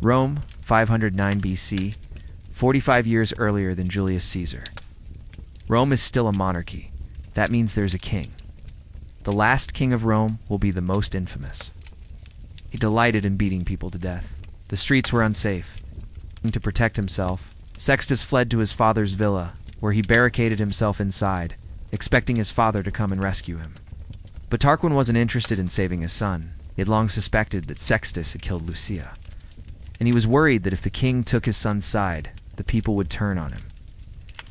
Rome, 509 BC, 45 years earlier than Julius Caesar. Rome is still a monarchy. That means there's a king. The last king of Rome will be the most infamous. He delighted in beating people to death. The streets were unsafe. To protect himself, Sextus fled to his father's villa, where he barricaded himself inside, expecting his father to come and rescue him. But Tarquin wasn't interested in saving his son. He had long suspected that Sextus had killed Lucia, and he was worried that if the king took his son's side, the people would turn on him.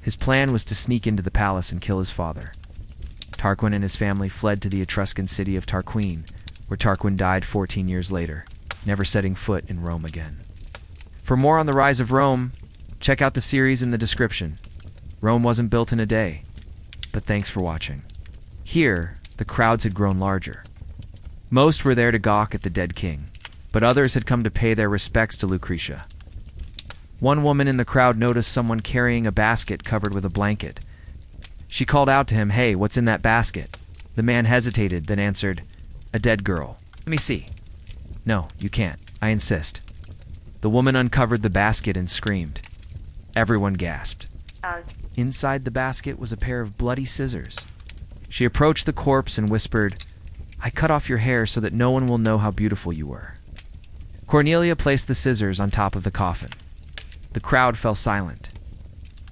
His plan was to sneak into the palace and kill his father. Tarquin and his family fled to the Etruscan city of Tarquin, where Tarquin died 14 years later, never setting foot in Rome again. For more on the rise of Rome, check out the series in the description. Rome wasn't built in a day, but thanks for watching. Here, the crowds had grown larger. Most were there to gawk at the dead king, but others had come to pay their respects to Lucretia. One woman in the crowd noticed someone carrying a basket covered with a blanket. She called out to him, "Hey, what's in that basket?" The man hesitated, then answered, "A dead girl. Let me see." "No, you can't. I insist." The woman uncovered the basket and screamed. Everyone gasped. Inside the basket was a pair of bloody scissors. She approached the corpse and whispered, "I cut off your hair so that no one will know how beautiful you were." Cornelia placed the scissors on top of the coffin. The crowd fell silent.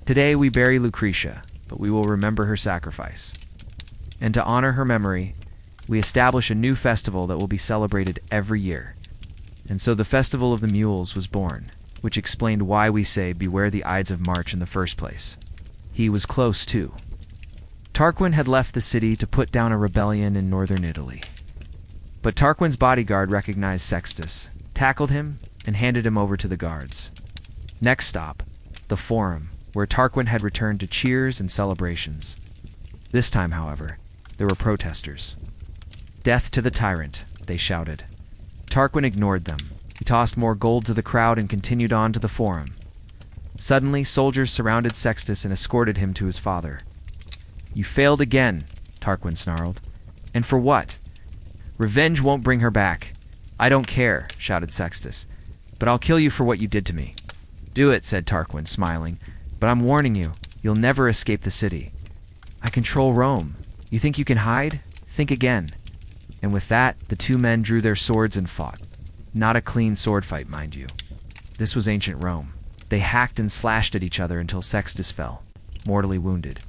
Today we bury Lucretia, but we will remember her sacrifice. And to honor her memory, we establish a new festival that will be celebrated every year. And so the Festival of the Mules was born, which explained why we say beware the Ides of March in the first place. He was close too. Tarquin had left the city to put down a rebellion in northern Italy. But Tarquin's bodyguard recognized Sextus, tackled him, and handed him over to the guards. Next stop, the Forum, where Tarquin had returned to cheers and celebrations. This time, however, there were protesters. "Death to the tyrant," they shouted. Tarquin ignored them. He tossed more gold to the crowd and continued on to the Forum. Suddenly, soldiers surrounded Sextus and escorted him to his father. "You failed again," Tarquin snarled. "And for what?" "Revenge won't bring her back." "I don't care," shouted Sextus, "but I'll kill you for what you did to me." "Do it," said Tarquin, smiling, "but I'm warning you, you'll never escape the city. I control Rome. You think you can hide? Think again." And with that, the two men drew their swords and fought. Not a clean sword fight, mind you. This was ancient Rome. They hacked and slashed at each other until Sextus fell, mortally wounded.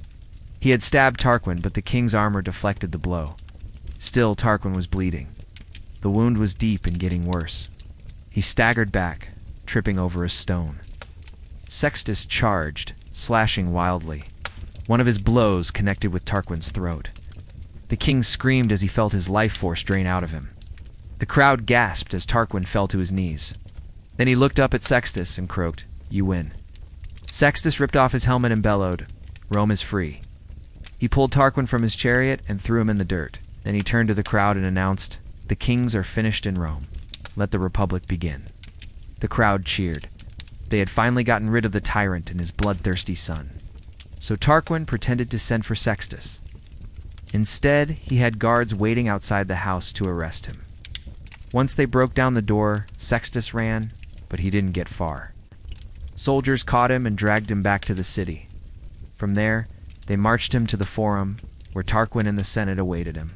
He had stabbed Tarquin, but the king's armor deflected the blow. Still, Tarquin was bleeding. The wound was deep and getting worse. He staggered back, tripping over a stone. Sextus charged, slashing wildly. One of his blows connected with Tarquin's throat. The king screamed as he felt his life force drain out of him. The crowd gasped as Tarquin fell to his knees. Then he looked up at Sextus and croaked, "You win." Sextus ripped off his helmet and bellowed, "Rome is free." He pulled Tarquin from his chariot and threw him in the dirt. Then he turned to the crowd and announced, "The kings are finished in Rome. Let the republic begin." The crowd cheered. They had finally gotten rid of the tyrant and his bloodthirsty son. So Tarquin pretended to send for Sextus. Instead, he had guards waiting outside the house to arrest him. Once they broke down the door, Sextus ran, but he didn't get far. Soldiers caught him and dragged him back to the city. From there, they marched him to the Forum, where Tarquin and the Senate awaited him.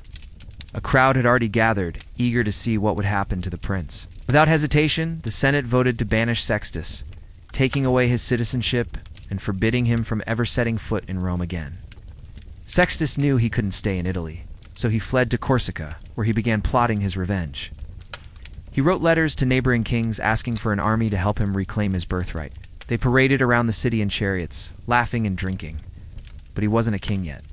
A crowd had already gathered, eager to see what would happen to the prince. Without hesitation, the Senate voted to banish Sextus, taking away his citizenship and forbidding him from ever setting foot in Rome again. Sextus knew he couldn't stay in Italy, so he fled to Corsica, where he began plotting his revenge. He wrote letters to neighboring kings asking for an army to help him reclaim his birthright. They paraded around the city in chariots, laughing and drinking. But he wasn't a king yet.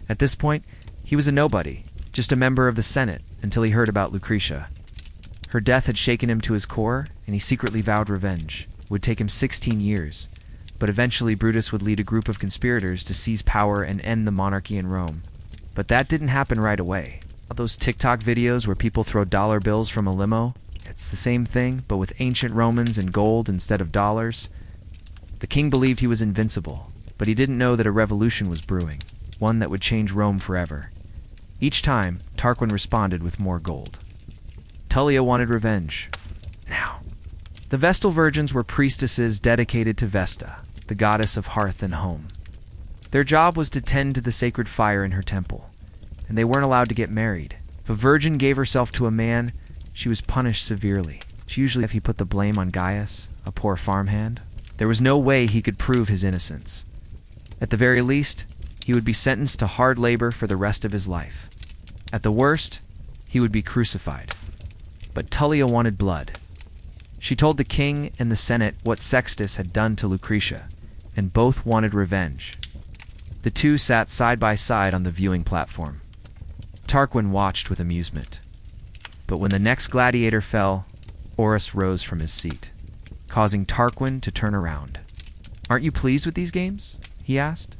At this point, he was a nobody, just a member of the Senate, until he heard about Lucretia. Her death had shaken him to his core, and he secretly vowed revenge. It would take him 16 years, but eventually Brutus would lead a group of conspirators to seize power and end the monarchy in Rome. But that didn't happen right away. All those TikTok videos where people throw dollar bills from a limo, it's the same thing, but with ancient Romans and gold instead of dollars. The king believed he was invincible, but he didn't know that a revolution was brewing, one that would change Rome forever. Each time, Tarquin responded with more gold. Tullia wanted revenge. Now. The Vestal virgins were priestesses dedicated to Vesta, the goddess of hearth and home. Their job was to tend to the sacred fire in her temple, and they weren't allowed to get married. If a virgin gave herself to a man, she was punished severely. Usually if he put the blame on Gaius, a poor farmhand. There was no way he could prove his innocence. At the very least, he would be sentenced to hard labor for the rest of his life. At the worst, he would be crucified. But Tullia wanted blood. She told the king and the Senate what Sextus had done to Lucretia, and both wanted revenge. The two sat side by side on the viewing platform. Tarquin watched with amusement. But when the next gladiator fell, Orus rose from his seat, causing Tarquin to turn around. "Aren't you pleased with these games?" he asked.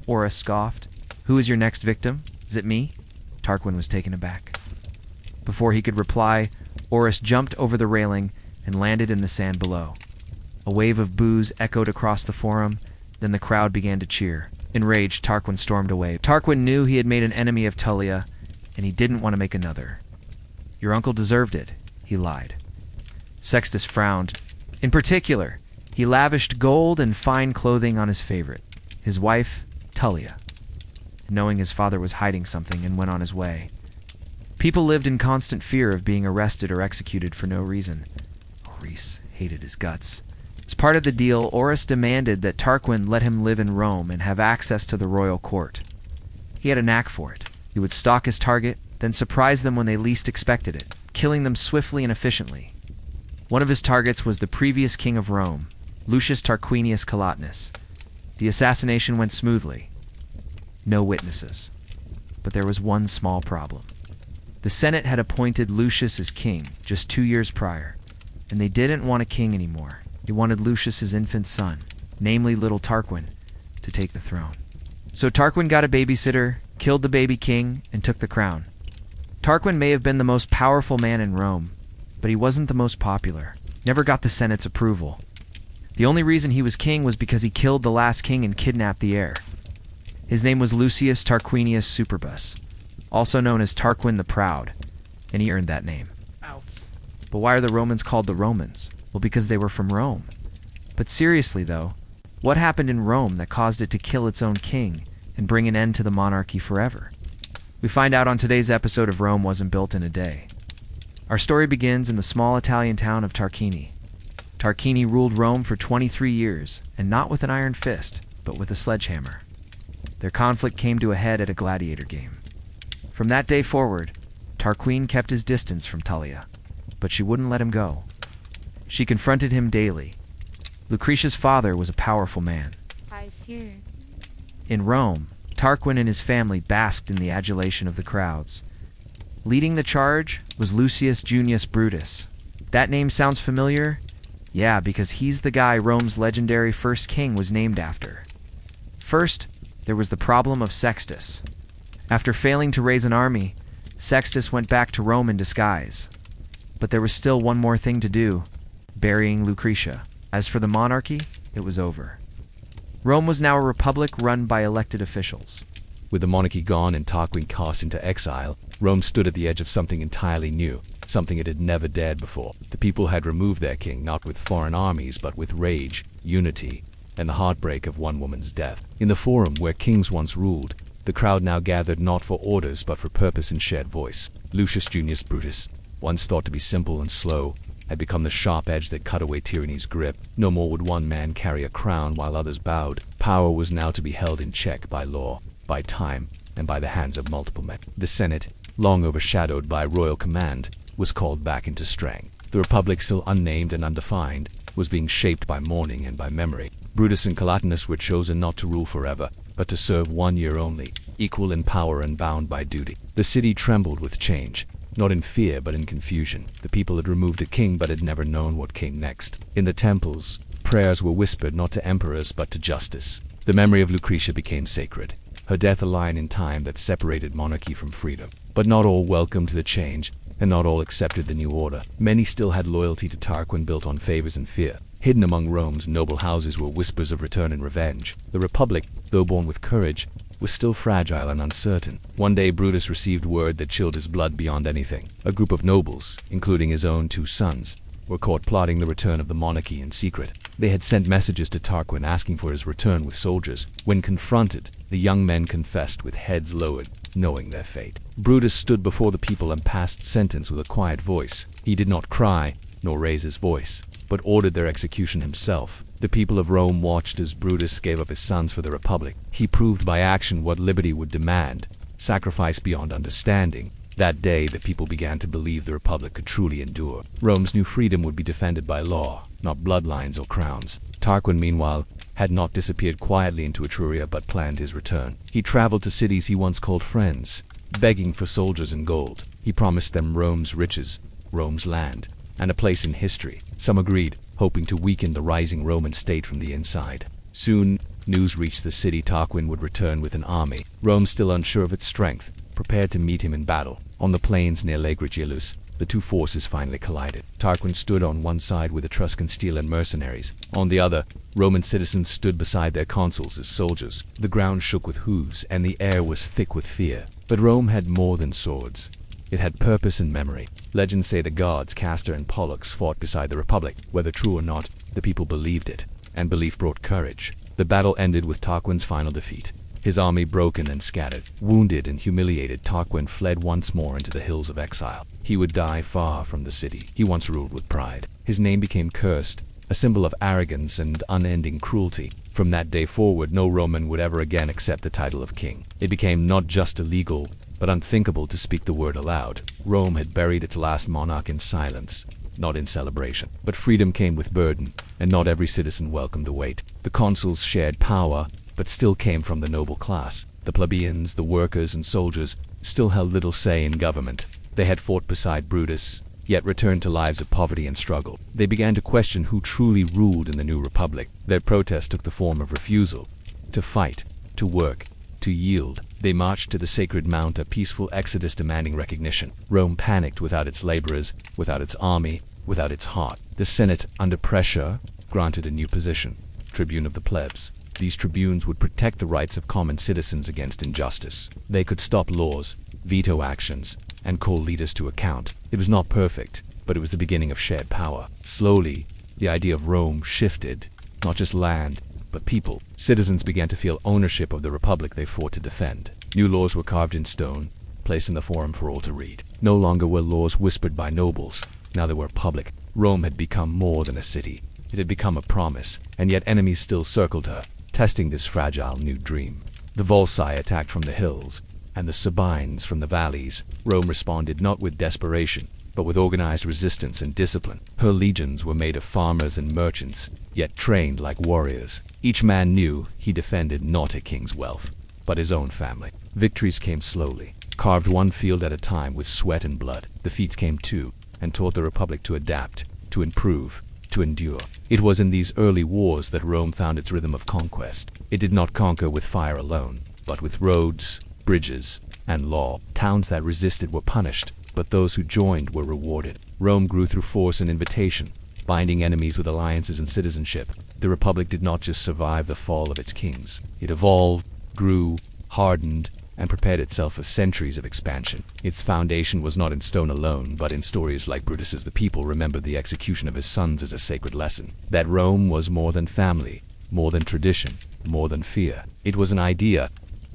Orus scoffed. "Who is your next victim? Is it me?" Tarquin was taken aback. Before he could reply, Orus jumped over the railing and landed in the sand below. A wave of boos echoed across the forum, then the crowd began to cheer. Enraged, Tarquin stormed away. Tarquin knew he had made an enemy of Tullia, and he didn't want to make another. "Your uncle deserved it," he lied. Sextus frowned. In particular, he lavished gold and fine clothing on his favorite, his wife, Tullia, knowing his father was hiding something, and went on his way. People lived in constant fear of being arrested or executed for no reason. Orus hated his guts. As part of the deal, Orus demanded that Tarquin let him live in Rome and have access to the royal court. He had a knack for it. He would stalk his target, then surprise them when they least expected it, killing them swiftly and efficiently. One of his targets was the previous king of Rome, Lucius Tarquinius Collatinus. The assassination went smoothly. No witnesses. But there was one small problem. The Senate had appointed Lucius as king just 2 years prior, and they didn't want a king anymore. They wanted Lucius's infant son, namely little Tarquin, to take the throne. So Tarquin got a babysitter, killed the baby king, and took the crown. Tarquin may have been the most powerful man in Rome, but he wasn't the most popular, never got the Senate's approval. The only reason he was king was because he killed the last king and kidnapped the heir. His name was Lucius Tarquinius Superbus, also known as Tarquin the Proud, and he earned that name. Ouch. But why are the Romans called the Romans? Well, because they were from Rome. But seriously though, what happened in Rome that caused it to kill its own king and bring an end to the monarchy forever? We find out on today's episode of Rome Wasn't Built in a Day. Our story begins in the small Italian town of Tarquini. Tarquini ruled Rome for 23 years, and not with an iron fist, but with a sledgehammer. Their conflict came to a head at a gladiator game. From that day forward, Tarquin kept his distance from Tullia, but she wouldn't let him go. She confronted him daily. Lucretia's father was a powerful man. Eyes here. In Rome, Tarquin and his family basked in the adulation of the crowds. Leading the charge was Lucius Junius Brutus. That name sounds familiar? Yeah, because he's the guy Rome's legendary first king was named after. First, there was the problem of Sextus. After failing to raise an army, Sextus went back to Rome in disguise. But there was still one more thing to do: burying Lucretia. As for the monarchy, it was over. Rome was now a republic run by elected officials. With the monarchy gone and Tarquin cast into exile, Rome stood at the edge of something entirely new, something it had never dared before. The people had removed their king not with foreign armies but with rage, unity, and the heartbreak of one woman's death. In the forum where kings once ruled, the crowd now gathered not for orders but for purpose and shared voice. Lucius Junius Brutus, once thought to be simple and slow, had become the sharp edge that cut away tyranny's grip. No more would one man carry a crown while others bowed. Power was now to be held in check by law, by time, and by the hands of multiple men. The Senate, long overshadowed by royal command, was called back into strength. The Republic, still unnamed and undefined, was being shaped by mourning and by memory. Brutus and Collatinus were chosen not to rule forever, but to serve 1 year only, equal in power and bound by duty. The city trembled with change, not in fear but in confusion. The people had removed a king but had never known what came next. In the temples, prayers were whispered not to emperors but to justice. The memory of Lucretia became sacred, her death a line in time that separated monarchy from freedom. But not all welcomed the change, and not all accepted the new order. Many still had loyalty to Tarquin built on favors and fear. Hidden among Rome's noble houses were whispers of return and revenge. The Republic, though born with courage, was still fragile and uncertain. One day Brutus received word that chilled his blood beyond anything. A group of nobles, including his own 2 sons, were caught plotting the return of the monarchy in secret. They had sent messages to Tarquin asking for his return with soldiers. When confronted, the young men confessed with heads lowered, knowing their fate. Brutus stood before the people and passed sentence with a quiet voice. He did not cry, nor raise his voice, but ordered their execution himself. The people of Rome watched as Brutus gave up his sons for the Republic. He proved by action what liberty would demand, sacrifice beyond understanding. That day, the people began to believe the Republic could truly endure. Rome's new freedom would be defended by law, not bloodlines or crowns. Tarquin, meanwhile, had not disappeared quietly into Etruria but planned his return. He traveled to cities he once called friends, begging for soldiers and gold. He promised them Rome's riches, Rome's land, and a place in history. Some agreed, hoping to weaken the rising Roman state from the inside. Soon, news reached the city Tarquin would return with an army. Rome, still unsure of its strength, prepared to meet him in battle. On the plains near Lake Regillus, the two forces finally collided. Tarquin stood on one side with Etruscan steel and mercenaries. On the other, Roman citizens stood beside their consuls as soldiers. The ground shook with hooves, and the air was thick with fear. But Rome had more than swords. It had purpose and memory. Legends say the gods, Castor and Pollux, fought beside the Republic. Whether true or not, the people believed it, and belief brought courage. The battle ended with Tarquin's final defeat. His army broken and scattered. Wounded and humiliated, Tarquin fled once more into the hills of exile. He would die far from the city he once ruled with pride. His name became cursed, a symbol of arrogance and unending cruelty. From that day forward, no Roman would ever again accept the title of king. It became not just illegal, but unthinkable to speak the word aloud. Rome had buried its last monarch in silence, not in celebration. But freedom came with burden, and not every citizen welcomed the weight. The consuls shared power, but still came from the noble class. The plebeians, the workers and soldiers, still held little say in government. They had fought beside Brutus, yet returned to lives of poverty and struggle. They began to question who truly ruled in the new republic. Their protest took the form of refusal. To fight, to work, to yield. They marched to the sacred mount, a peaceful exodus demanding recognition. Rome panicked without its laborers, without its army, without its heart. The Senate, under pressure, granted a new position, tribune of the plebs. These tribunes would protect the rights of common citizens against injustice. They could stop laws, veto actions, and call leaders to account. It was not perfect, but it was the beginning of shared power. Slowly, the idea of Rome shifted, not just land, but people. Citizens began to feel ownership of the republic they fought to defend. New laws were carved in stone, placed in the forum for all to read. No longer were laws whispered by nobles. Now they were public. Rome had become more than a city. It had become a promise, and yet enemies still circled her, testing this fragile new dream. The Volsci attacked from the hills, and the Sabines from the valleys. Rome responded not with desperation, but with organized resistance and discipline. Her legions were made of farmers and merchants, yet trained like warriors. Each man knew he defended not a king's wealth, but his own family. Victories came slowly, carved one field at a time with sweat and blood. Defeats came too, and taught the Republic to adapt, to improve, to endure. It was in these early wars that Rome found its rhythm of conquest. It did not conquer with fire alone, but with roads, bridges, and law. Towns that resisted were punished, but those who joined were rewarded. Rome grew through force and invitation, binding enemies with alliances and citizenship. The Republic did not just survive the fall of its kings. It evolved, grew, hardened, and prepared itself for centuries of expansion. Its foundation was not in stone alone, but in stories like Brutus's. The people remembered the execution of his sons as a sacred lesson. That Rome was more than family, more than tradition, more than fear. It was an idea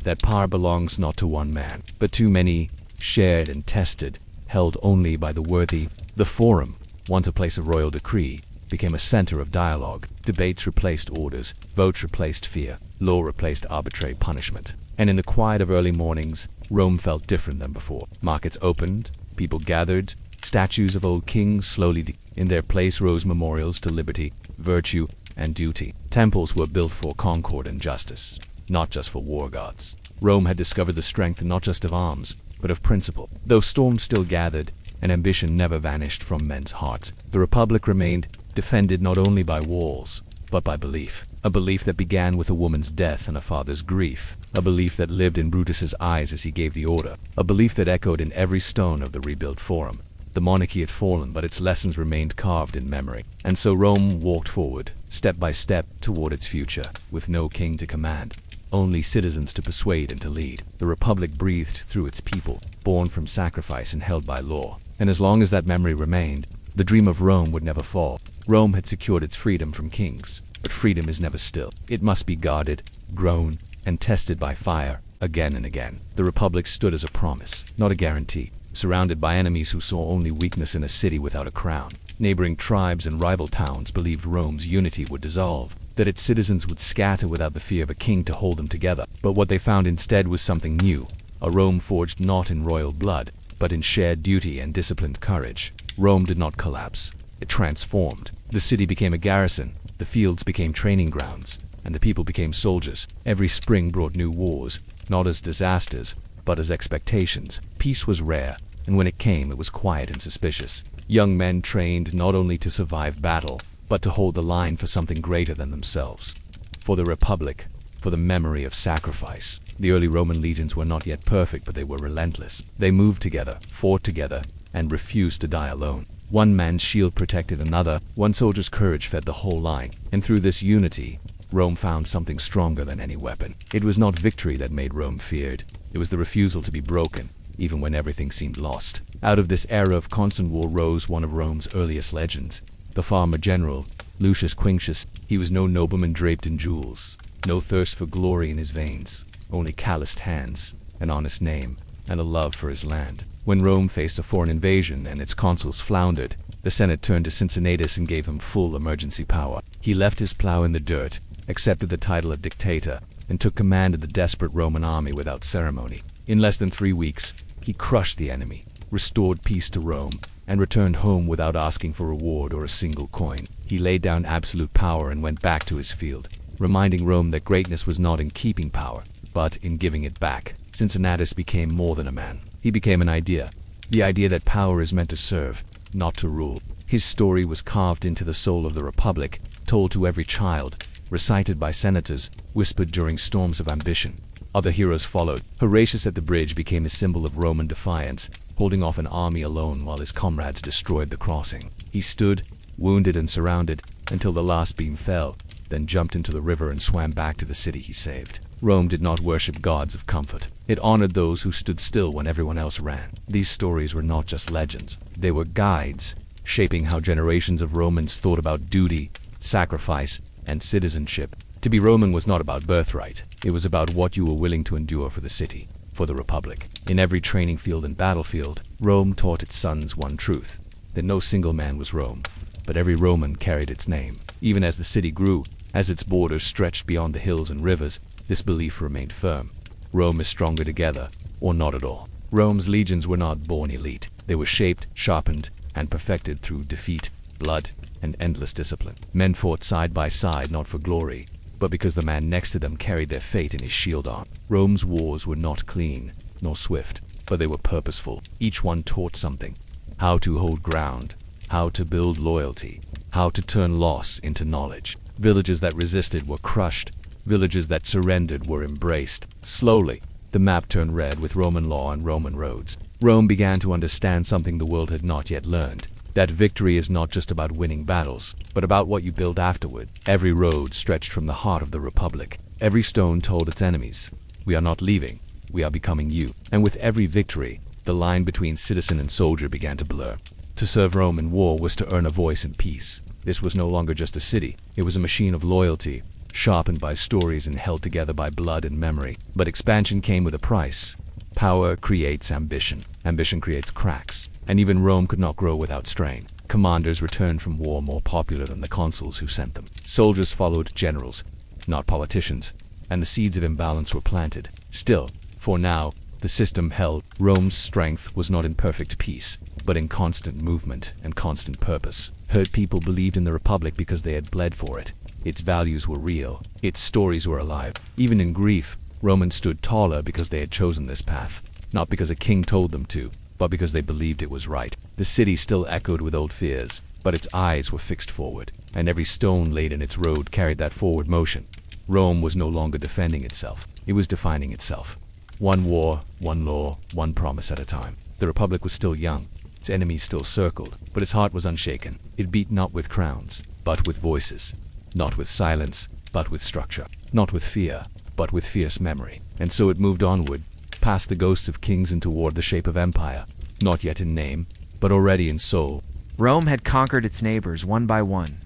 that power belongs not to one man, but to many, shared and tested, held only by the worthy. The Forum, once a place of royal decree, became a center of dialogue. Debates replaced orders, votes replaced fear, law replaced arbitrary punishment. And in the quiet of early mornings, Rome felt different than before. Markets opened, people gathered, statues of old kings slowly in their place rose memorials to liberty, virtue, and duty. Temples were built for concord and justice, not just for war gods. Rome had discovered the strength not just of arms, but of principle. Though storms still gathered, and ambition never vanished from men's hearts, the Republic remained defended not only by walls, but by belief. A belief that began with a woman's death and a father's grief. A belief that lived in Brutus's eyes as he gave the order. A belief that echoed in every stone of the rebuilt Forum. The monarchy had fallen, but its lessons remained carved in memory. And so Rome walked forward, step by step, toward its future, with no king to command, only citizens to persuade and to lead. The Republic breathed through its people, born from sacrifice and held by law. And as long as that memory remained, The dream of Rome would never fall. Rome had secured its freedom from kings, but freedom is never still. It must be guarded, grown, and tested by fire, again and again. The Republic stood as a promise, not a guarantee, surrounded by enemies who saw only weakness in a city without a crown. Neighboring tribes and rival towns believed Rome's unity would dissolve, that its citizens would scatter without the fear of a king to hold them together. But what they found instead was something new, a Rome forged not in royal blood, but in shared duty and disciplined courage. Rome did not collapse. It transformed. The city became a garrison, the fields became training grounds, and the people became soldiers. Every spring brought new wars, not as disasters, but as expectations. Peace was rare, and when it came, it was quiet and suspicious. Young men trained not only to survive battle, but to hold the line for something greater than themselves. For the Republic, for the memory of sacrifice. The early Roman legions were not yet perfect, but they were relentless. They moved together, fought together, and refused to die alone. One man's shield protected another, one soldier's courage fed the whole line. And through this unity, Rome found something stronger than any weapon. It was not victory that made Rome feared. It was the refusal to be broken, even when everything seemed lost. Out of this era of constant war rose one of Rome's earliest legends, the farmer general, Lucius Quinctius. He was no nobleman draped in jewels, no thirst for glory in his veins, only calloused hands, an honest name, and a love for his land. When Rome faced a foreign invasion and its consuls floundered, the Senate turned to Cincinnatus and gave him full emergency power. He left his plow in the dirt, accepted the title of dictator, and took command of the desperate Roman army without ceremony. In less than 3 weeks, he crushed the enemy, restored peace to Rome, and returned home without asking for reward or a single coin. He laid down absolute power and went back to his field, reminding Rome that greatness was not in keeping power, but in giving it back. Cincinnatus became more than a man. He became an idea, the idea that power is meant to serve, not to rule. His story was carved into the soul of the Republic, told to every child, recited by senators, whispered during storms of ambition. Other heroes followed. Horatius at the bridge became a symbol of Roman defiance, holding off an army alone while his comrades destroyed the crossing. He stood, wounded and surrounded, until the last beam fell, then jumped into the river and swam back to the city he saved. Rome did not worship gods of comfort. It honored those who stood still when everyone else ran. These stories were not just legends. They were guides, shaping how generations of Romans thought about duty, sacrifice, and citizenship. To be Roman was not about birthright. It was about what you were willing to endure for the city, for the Republic. In every training field and battlefield, Rome taught its sons one truth, that no single man was Rome, but every Roman carried its name. Even as the city grew, as its borders stretched beyond the hills and rivers, this belief remained firm. Rome is stronger together, or not at all. Rome's legions were not born elite. They were shaped, sharpened, and perfected through defeat, blood, and endless discipline. Men fought side by side not for glory, but because the man next to them carried their fate in his shield arm. Rome's wars were not clean, nor swift, but they were purposeful. Each one taught something. How to hold ground, how to build loyalty, how to turn loss into knowledge. Villages that resisted were crushed. Villages that surrendered were embraced. Slowly, the map turned red with Roman law and Roman roads. Rome began to understand something the world had not yet learned. That victory is not just about winning battles, but about what you build afterward. Every road stretched from the heart of the Republic. Every stone told its enemies, "We are not leaving, we are becoming you." And with every victory, the line between citizen and soldier began to blur. To serve Rome in war was to earn a voice in peace. This was no longer just a city. It was a machine of loyalty, sharpened by stories and held together by blood and memory. But expansion came with a price. Power creates ambition. Ambition creates cracks. And even Rome could not grow without strain. Commanders returned from war more popular than the consuls who sent them. Soldiers followed generals, not politicians, and the seeds of imbalance were planted. Still, for now, the system held. Rome's strength was not in perfect peace, but in constant movement and constant purpose. Hurt people believed in the Republic because they had bled for it. Its values were real. Its stories were alive. Even in grief, Romans stood taller because they had chosen this path. Not because a king told them to, but because they believed it was right. The city still echoed with old fears, but its eyes were fixed forward, and every stone laid in its road carried that forward motion. Rome was no longer defending itself. It was defining itself. One war, one law, one promise at a time. The Republic was still young. Its enemies still circled, but its heart was unshaken. It beat not with crowns, but with voices. Not with silence, but with structure. Not with fear, but with fierce memory. And so it moved onward, past the ghosts of kings and toward the shape of empire. Not yet in name, but already in soul. Rome had conquered its neighbors one by one,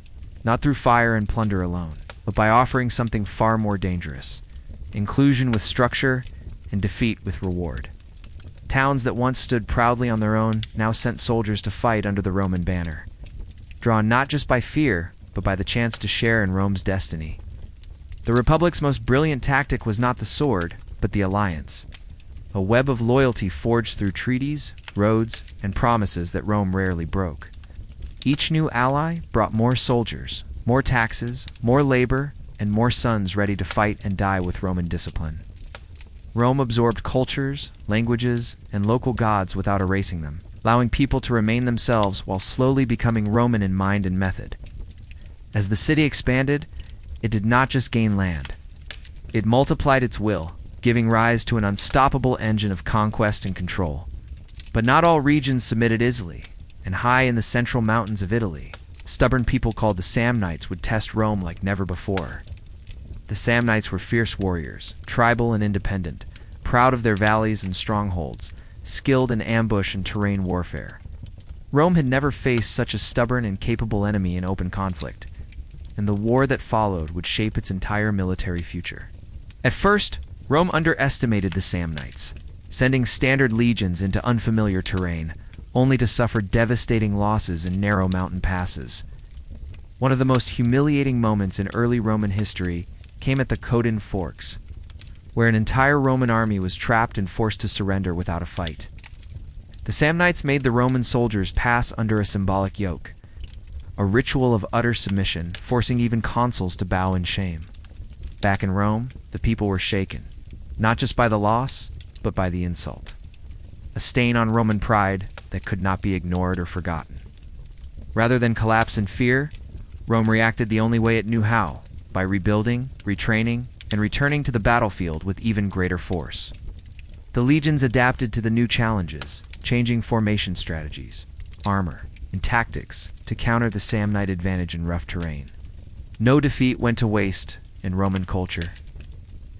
not through fire and plunder alone, but by offering something far more dangerous: inclusion with structure and defeat with reward. Towns that once stood proudly on their own now sent soldiers to fight under the Roman banner, drawn not just by fear, but by the chance to share in Rome's destiny. The Republic's most brilliant tactic was not the sword, but the alliance, a web of loyalty forged through treaties, roads, and promises that Rome rarely broke. Each new ally brought more soldiers, more taxes, more labor, and more sons ready to fight and die with Roman discipline. Rome absorbed cultures, languages, and local gods without erasing them, allowing people to remain themselves while slowly becoming Roman in mind and method. As the city expanded, it did not just gain land. It multiplied its will, giving rise to an unstoppable engine of conquest and control. But not all regions submitted easily, and high in the central mountains of Italy, stubborn people called the Samnites would test Rome like never before. The Samnites were fierce warriors, tribal and independent, proud of their valleys and strongholds, skilled in ambush and terrain warfare. Rome had never faced such a stubborn and capable enemy in open conflict, and the war that followed would shape its entire military future. At first, Rome underestimated the Samnites, sending standard legions into unfamiliar terrain, only to suffer devastating losses in narrow mountain passes. One of the most humiliating moments in early Roman history came at the Codin Forks, where an entire Roman army was trapped and forced to surrender without a fight. The Samnites made the Roman soldiers pass under a symbolic yoke, a ritual of utter submission, forcing even consuls to bow in shame. Back in Rome, the people were shaken, not just by the loss, but by the insult. A stain on Roman pride that could not be ignored or forgotten. Rather than collapse in fear, Rome reacted the only way it knew how, by rebuilding, retraining, and returning to the battlefield with even greater force. The legions adapted to the new challenges, changing formation strategies, armor, and tactics to counter the Samnite advantage in rough terrain. No defeat went to waste in Roman culture.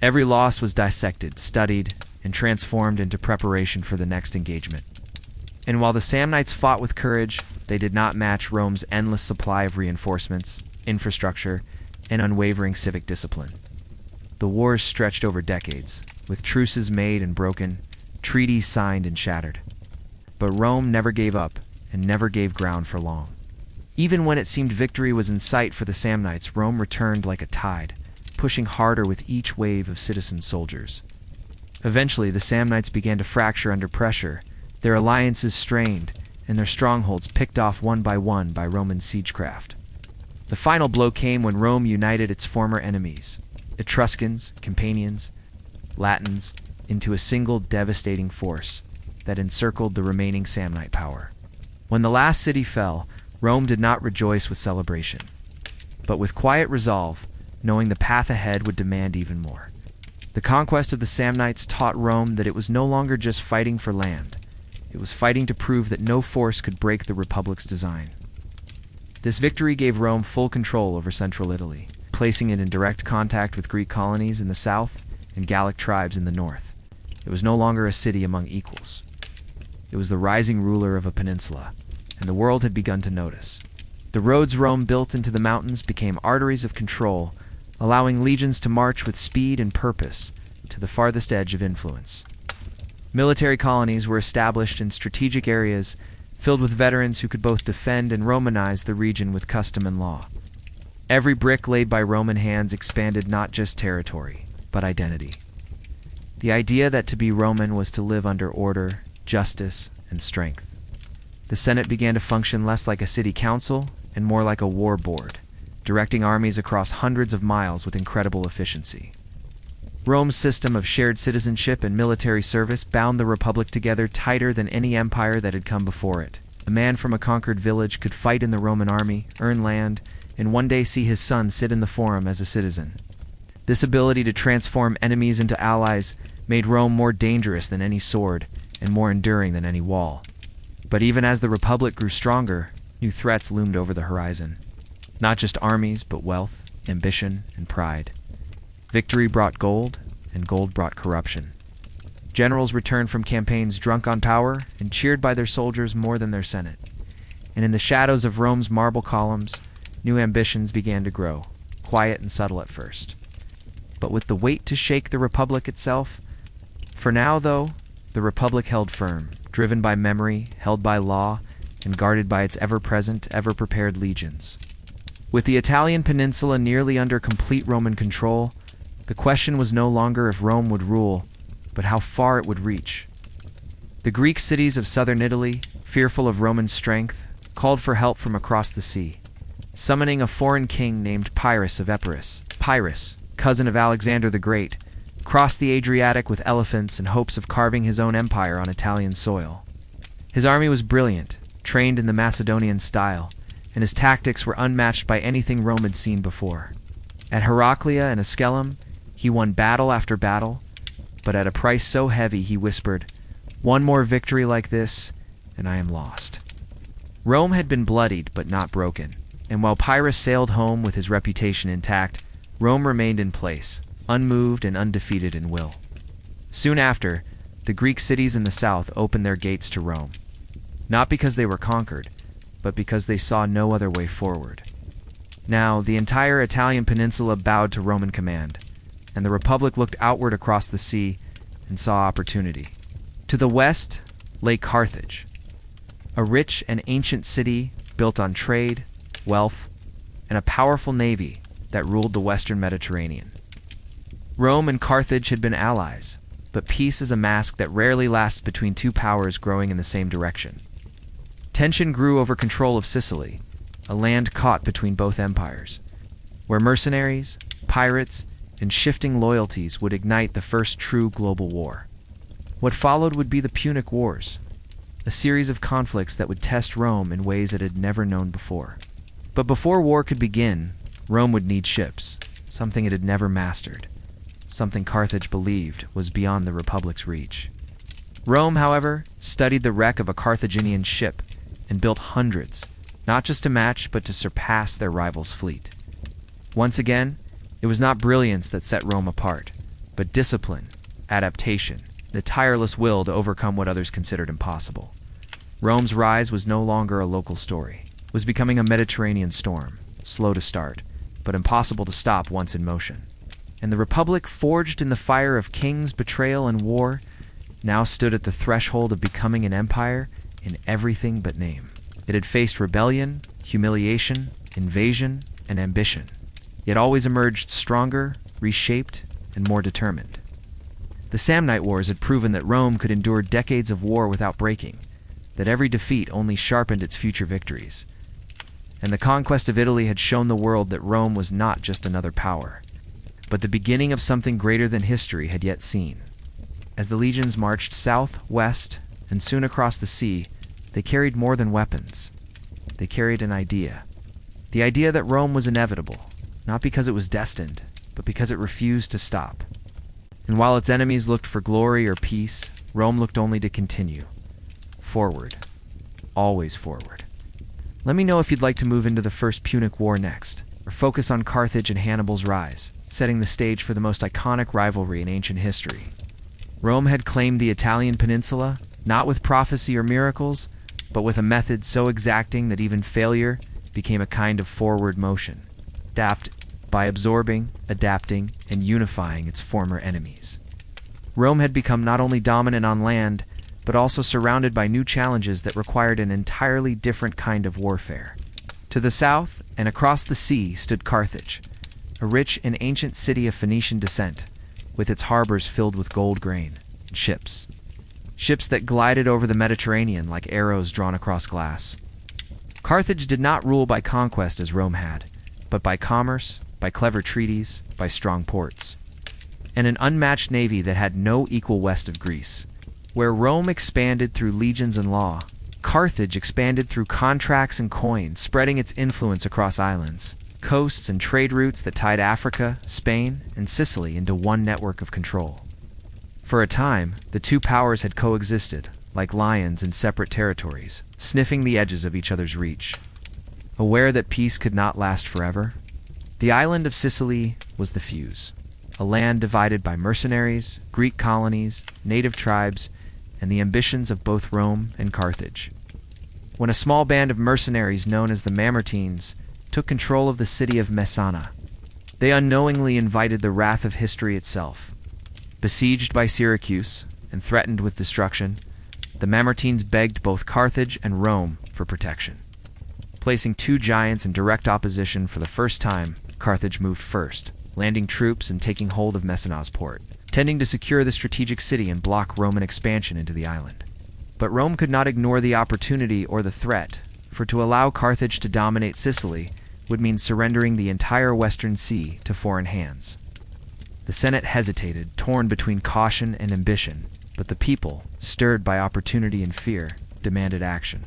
Every loss was dissected, studied, and transformed into preparation for the next engagement. And while the Samnites fought with courage, they did not match Rome's endless supply of reinforcements, infrastructure, and unwavering civic discipline. The wars stretched over decades, with truces made and broken, treaties signed and shattered. But Rome never gave up and never gave ground for long. Even when it seemed victory was in sight for the Samnites, Rome returned like a tide, pushing harder with each wave of citizen soldiers. Eventually, the Samnites began to fracture under pressure, their alliances strained, and their strongholds picked off one by Roman siegecraft. The final blow came when Rome united its former enemies, Etruscans, Campanians, Latins, into a single devastating force that encircled the remaining Samnite power. When the last city fell, Rome did not rejoice with celebration, but with quiet resolve, knowing the path ahead would demand even more. The conquest of the Samnites taught Rome that it was no longer just fighting for land. It was fighting to prove that no force could break the Republic's design. This victory gave Rome full control over central Italy, placing it in direct contact with Greek colonies in the south and Gallic tribes in the north. It was no longer a city among equals. It was the rising ruler of a peninsula, and the world had begun to notice. The roads Rome built into the mountains became arteries of control, allowing legions to march with speed and purpose to the farthest edge of influence. Military colonies were established in strategic areas filled with veterans who could both defend and Romanize the region with custom and law. Every brick laid by Roman hands expanded not just territory, but identity. The idea that to be Roman was to live under order, justice, and strength. The Senate began to function less like a city council and more like a war board, directing armies across hundreds of miles with incredible efficiency. Rome's system of shared citizenship and military service bound the Republic together tighter than any empire that had come before it. A man from a conquered village could fight in the Roman army, earn land, and one day see his son sit in the forum as a citizen. This ability to transform enemies into allies made Rome more dangerous than any sword and more enduring than any wall. But even as the Republic grew stronger, new threats loomed over the horizon. Not just armies, but wealth, ambition, and pride. Victory brought gold, and gold brought corruption. Generals returned from campaigns drunk on power and cheered by their soldiers more than their senate. and in the shadows of Rome's marble columns, new ambitions began to grow, quiet and subtle at first. But with the weight to shake the Republic itself, for now, though, the Republic held firm, driven by memory, held by law, and guarded by its ever-present, ever-prepared legions. With the Italian peninsula nearly under complete Roman control, the question was no longer if Rome would rule, but how far it would reach. The Greek cities of southern Italy, fearful of Roman strength, called for help from across the sea, summoning a foreign king named Pyrrhus of Epirus. Pyrrhus, cousin of Alexander the Great, crossed the Adriatic with elephants in hopes of carving his own empire on Italian soil. His army was brilliant, trained in the Macedonian style, and his tactics were unmatched by anything Rome had seen before. At Heraclea and Asculum, he won battle after battle, but at a price so heavy he whispered, "One more victory like this, and I am lost." Rome had been bloodied but not broken, and while Pyrrhus sailed home with his reputation intact, Rome remained in place, unmoved and undefeated in will. Soon after, the Greek cities in the south opened their gates to Rome, not because they were conquered, but because they saw no other way forward. Now, the entire Italian peninsula bowed to Roman command, and the Republic looked outward across the sea and saw opportunity. To the west lay Carthage, a rich and ancient city built on trade, wealth, and a powerful navy that ruled the western Mediterranean. Rome and Carthage had been allies, but peace is a mask that rarely lasts between two powers growing in the same direction. Tension grew over control of Sicily, a land caught between both empires, where mercenaries, pirates, and shifting loyalties would ignite the first true global war. What followed would be the Punic Wars, a series of conflicts that would test Rome in ways it had never known before. But before war could begin, Rome would need ships, something it had never mastered, something Carthage believed was beyond the Republic's reach. Rome, however, studied the wreck of a Carthaginian ship and built hundreds, not just to match but to surpass their rival's fleet. Once again, it was not brilliance that set Rome apart, but discipline, adaptation, the tireless will to overcome what others considered impossible. Rome's rise was no longer a local story. It was becoming a Mediterranean storm, slow to start, but impossible to stop once in motion. And the Republic, forged in the fire of kings, betrayal, and war, now stood at the threshold of becoming an empire in everything but name. It had faced rebellion, humiliation, invasion, and ambition, yet always emerged stronger, reshaped, and more determined. The Samnite Wars had proven that Rome could endure decades of war without breaking, that every defeat only sharpened its future victories. And the conquest of Italy had shown the world that Rome was not just another power, but the beginning of something greater than history had yet seen. As the legions marched south, west, and soon across the sea, they carried more than weapons. They carried an idea. The idea that Rome was inevitable, not because it was destined, but because it refused to stop. And while its enemies looked for glory or peace, Rome looked only to continue. Forward. Always forward. Let me know if you'd like to move into the First Punic War next, or focus on Carthage and Hannibal's rise, setting the stage for the most iconic rivalry in ancient history. Rome had claimed the Italian peninsula, not with prophecy or miracles, but with a method so exacting that even failure became a kind of forward motion, by absorbing, adapting, and unifying its former enemies. Rome had become not only dominant on land, but also surrounded by new challenges that required an entirely different kind of warfare. To the south and across the sea stood Carthage, a rich and ancient city of Phoenician descent, with its harbors filled with gold grain and ships. Ships that glided over the Mediterranean like arrows drawn across glass. Carthage did not rule by conquest as Rome had, but by commerce, by clever treaties, by strong ports, and an unmatched navy that had no equal west of Greece. Where Rome expanded through legions and law, Carthage expanded through contracts and coins, spreading its influence across islands, coasts, and trade routes that tied Africa, Spain, and Sicily into one network of control. For a time, the two powers had coexisted, like lions in separate territories, sniffing the edges of each other's reach. Aware that peace could not last forever, the island of Sicily was the fuse, a land divided by mercenaries, Greek colonies, native tribes, and the ambitions of both Rome and Carthage. when a small band of mercenaries known as the Mamertines took control of the city of Messana. They unknowingly invited the wrath of history itself. Besieged by Syracuse and threatened with destruction, the Mamertines begged both Carthage and Rome for protection. Placing two giants in direct opposition for the first time, Carthage moved first, landing troops and taking hold of Messana's port, tending to secure the strategic city and block Roman expansion into the island. But Rome could not ignore the opportunity or the threat, for to allow Carthage to dominate Sicily would mean surrendering the entire Western Sea to foreign hands. The Senate hesitated, torn between caution and ambition, but the people, stirred by opportunity and fear, demanded action.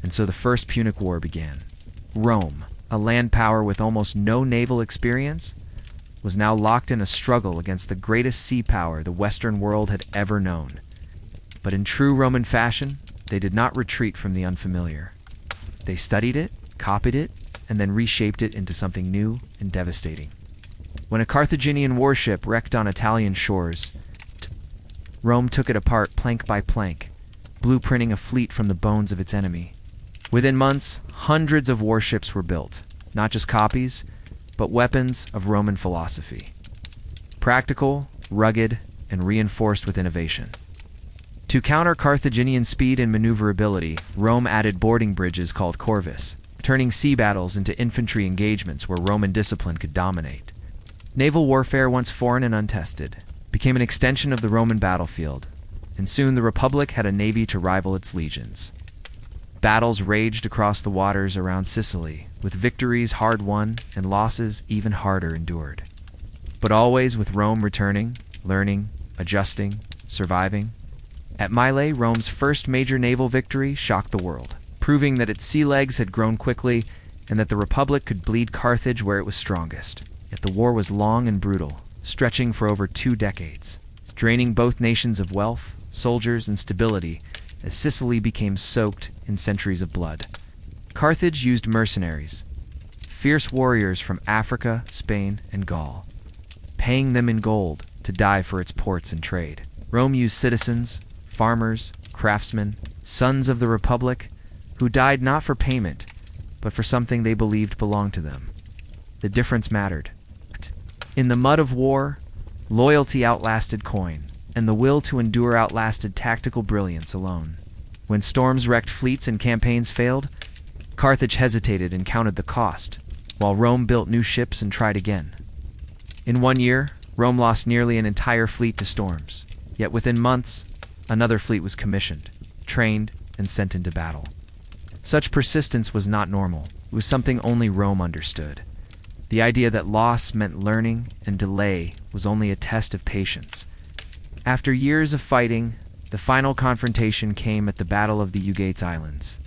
And so the First Punic War began. Rome, a land power with almost no naval experience, was now locked in a struggle against the greatest sea power the Western world had ever known. But in true Roman fashion, they did not retreat from the unfamiliar. They studied it, copied it, and then reshaped it into something new and devastating. When a Carthaginian warship wrecked on Italian shores, Rome took it apart plank by plank, blueprinting a fleet from the bones of its enemy. Within months, hundreds of warships were built, not just copies, but weapons of Roman philosophy. Practical, rugged, and reinforced with innovation. To counter Carthaginian speed and maneuverability, Rome added boarding bridges called corvus, turning sea battles into infantry engagements where Roman discipline could dominate. Naval warfare, once foreign and untested, became an extension of the Roman battlefield, and soon the Republic had a navy to rival its legions. Battles raged across the waters around Sicily, with victories hard won and losses even harder endured. But always with Rome returning, learning, adjusting, surviving. At Mylae, Rome's first major naval victory shocked the world, proving that its sea legs had grown quickly and that the Republic could bleed Carthage where it was strongest. Yet the war was long and brutal, stretching for over 2 decades, draining both nations of wealth, soldiers, and stability as Sicily became soaked in centuries of blood. Carthage used mercenaries, fierce warriors from Africa, Spain, and Gaul, paying them in gold to die for its ports and trade. Rome used citizens, farmers, craftsmen, sons of the Republic, who died not for payment, but for something they believed belonged to them. The difference mattered. In the mud of war, loyalty outlasted coin, and the will to endure outlasted tactical brilliance alone. When storms wrecked fleets and campaigns failed, Carthage hesitated and counted the cost, while Rome built new ships and tried again. In 1 year, Rome lost nearly an entire fleet to storms, yet within months, another fleet was commissioned, trained, and sent into battle. Such persistence was not normal. It was something only Rome understood. The idea that loss meant learning and delay was only a test of patience. After years of fighting, the final confrontation came at the Battle of the Eugates Islands,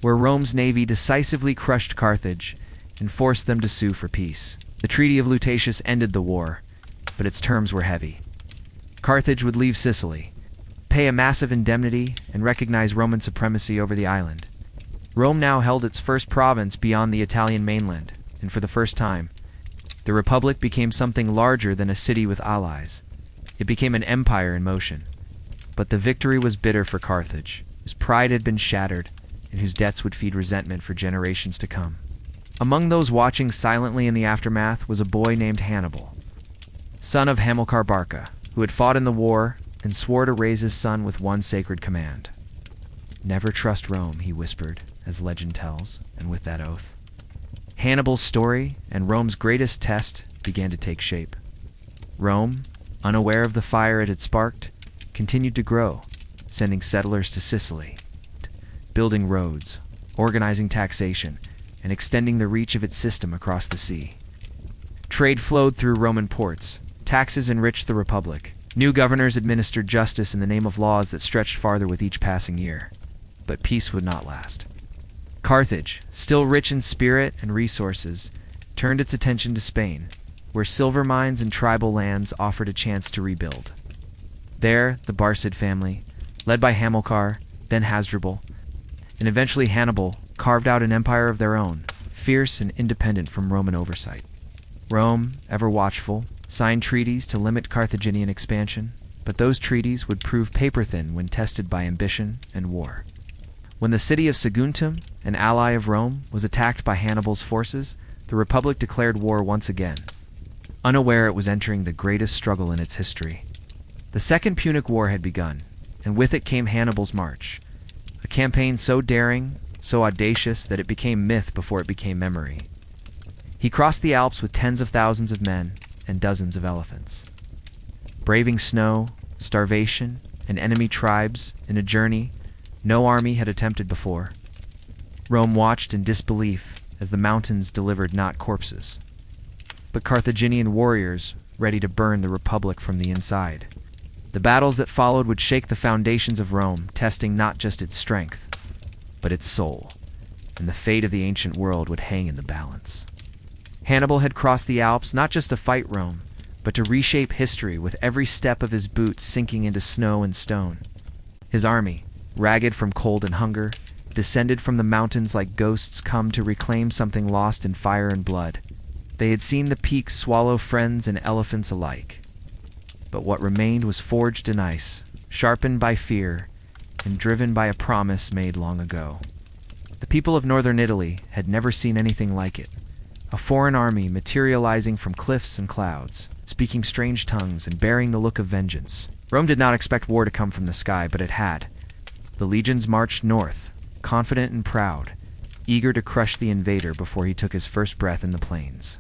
where Rome's navy decisively crushed Carthage and forced them to sue for peace. The Treaty of Lutatius ended the war, but its terms were heavy. Carthage would leave Sicily, pay a massive indemnity, and recognize Roman supremacy over the island. Rome now held its first province beyond the Italian mainland, and for the first time, the Republic became something larger than a city with allies. It became an empire in motion. But the victory was bitter for Carthage, whose pride had been shattered, and whose debts would feed resentment for generations to come. Among those watching silently in the aftermath was a boy named Hannibal, son of Hamilcar Barca, who had fought in the war and swore to raise his son with one sacred command. "Never trust Rome," he whispered, as legend tells, and with that oath, Hannibal's story and Rome's greatest test began to take shape. Rome, unaware of the fire it had sparked, continued to grow, sending settlers to Sicily, building roads, organizing taxation, and extending the reach of its system across the sea. Trade flowed through Roman ports, taxes enriched the Republic, new governors administered justice in the name of laws that stretched farther with each passing year. But peace would not last. Carthage, still rich in spirit and resources, turned its attention to Spain, where silver mines and tribal lands offered a chance to rebuild. There, the Barcid family, led by Hamilcar, then Hasdrubal, and eventually Hannibal, carved out an empire of their own, fierce and independent from Roman oversight. Rome, ever watchful, signed treaties to limit Carthaginian expansion, but those treaties would prove paper-thin when tested by ambition and war. When the city of Saguntum, an ally of Rome, was attacked by Hannibal's forces, the Republic declared war once again, unaware it was entering the greatest struggle in its history. The Second Punic War had begun, and with it came Hannibal's march, a campaign so daring, so audacious that it became myth before it became memory. He crossed the Alps with tens of thousands of men and dozens of elephants. Braving snow, starvation, and enemy tribes in a journey no army had attempted before, Rome watched in disbelief as the mountains delivered not corpses, but Carthaginian warriors ready to burn the Republic from the inside. The battles that followed would shake the foundations of Rome, testing not just its strength, but its soul, and the fate of the ancient world would hang in the balance. Hannibal had crossed the Alps not just to fight Rome, but to reshape history with every step of his boots sinking into snow and stone. His army, ragged from cold and hunger, descended from the mountains like ghosts come to reclaim something lost in fire and blood. They had seen the peaks swallow friends and elephants alike. But what remained was forged in ice, sharpened by fear, and driven by a promise made long ago. The people of northern Italy had never seen anything like it. A foreign army materializing from cliffs and clouds, speaking strange tongues and bearing the look of vengeance. Rome did not expect war to come from the sky, but it had. The legions marched north, confident and proud, eager to crush the invader before he took his first breath in the plains.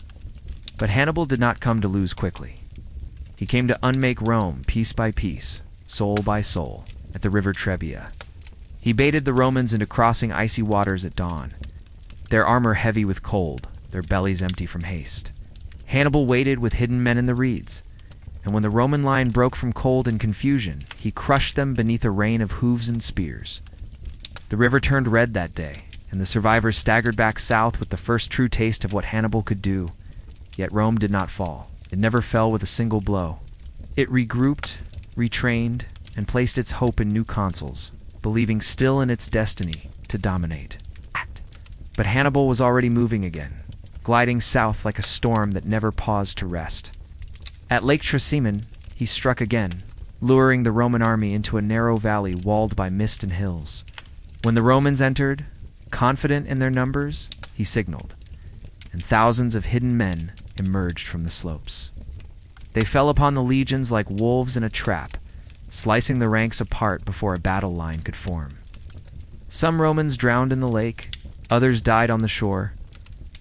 But Hannibal did not come to lose quickly. He came to unmake Rome piece by piece, soul by soul, at the river Trebia. He baited the Romans into crossing icy waters at dawn, their armor heavy with cold, their bellies empty from haste. Hannibal waited with hidden men in the reeds, and when the Roman line broke from cold and confusion, he crushed them beneath a rain of hooves and spears. The river turned red that day, and the survivors staggered back south with the first true taste of what Hannibal could do. Yet Rome did not fall. It never fell with a single blow. It regrouped, retrained, and placed its hope in new consuls, believing still in its destiny to dominate. But Hannibal was already moving again, gliding south like a storm that never paused to rest. At Lake Trasimene, he struck again, luring the Roman army into a narrow valley walled by mist and hills. When the Romans entered, confident in their numbers, he signaled, and thousands of hidden men emerged from the slopes. They fell upon the legions like wolves in a trap, slicing the ranks apart before a battle line could form. Some Romans drowned in the lake, others died on the shore,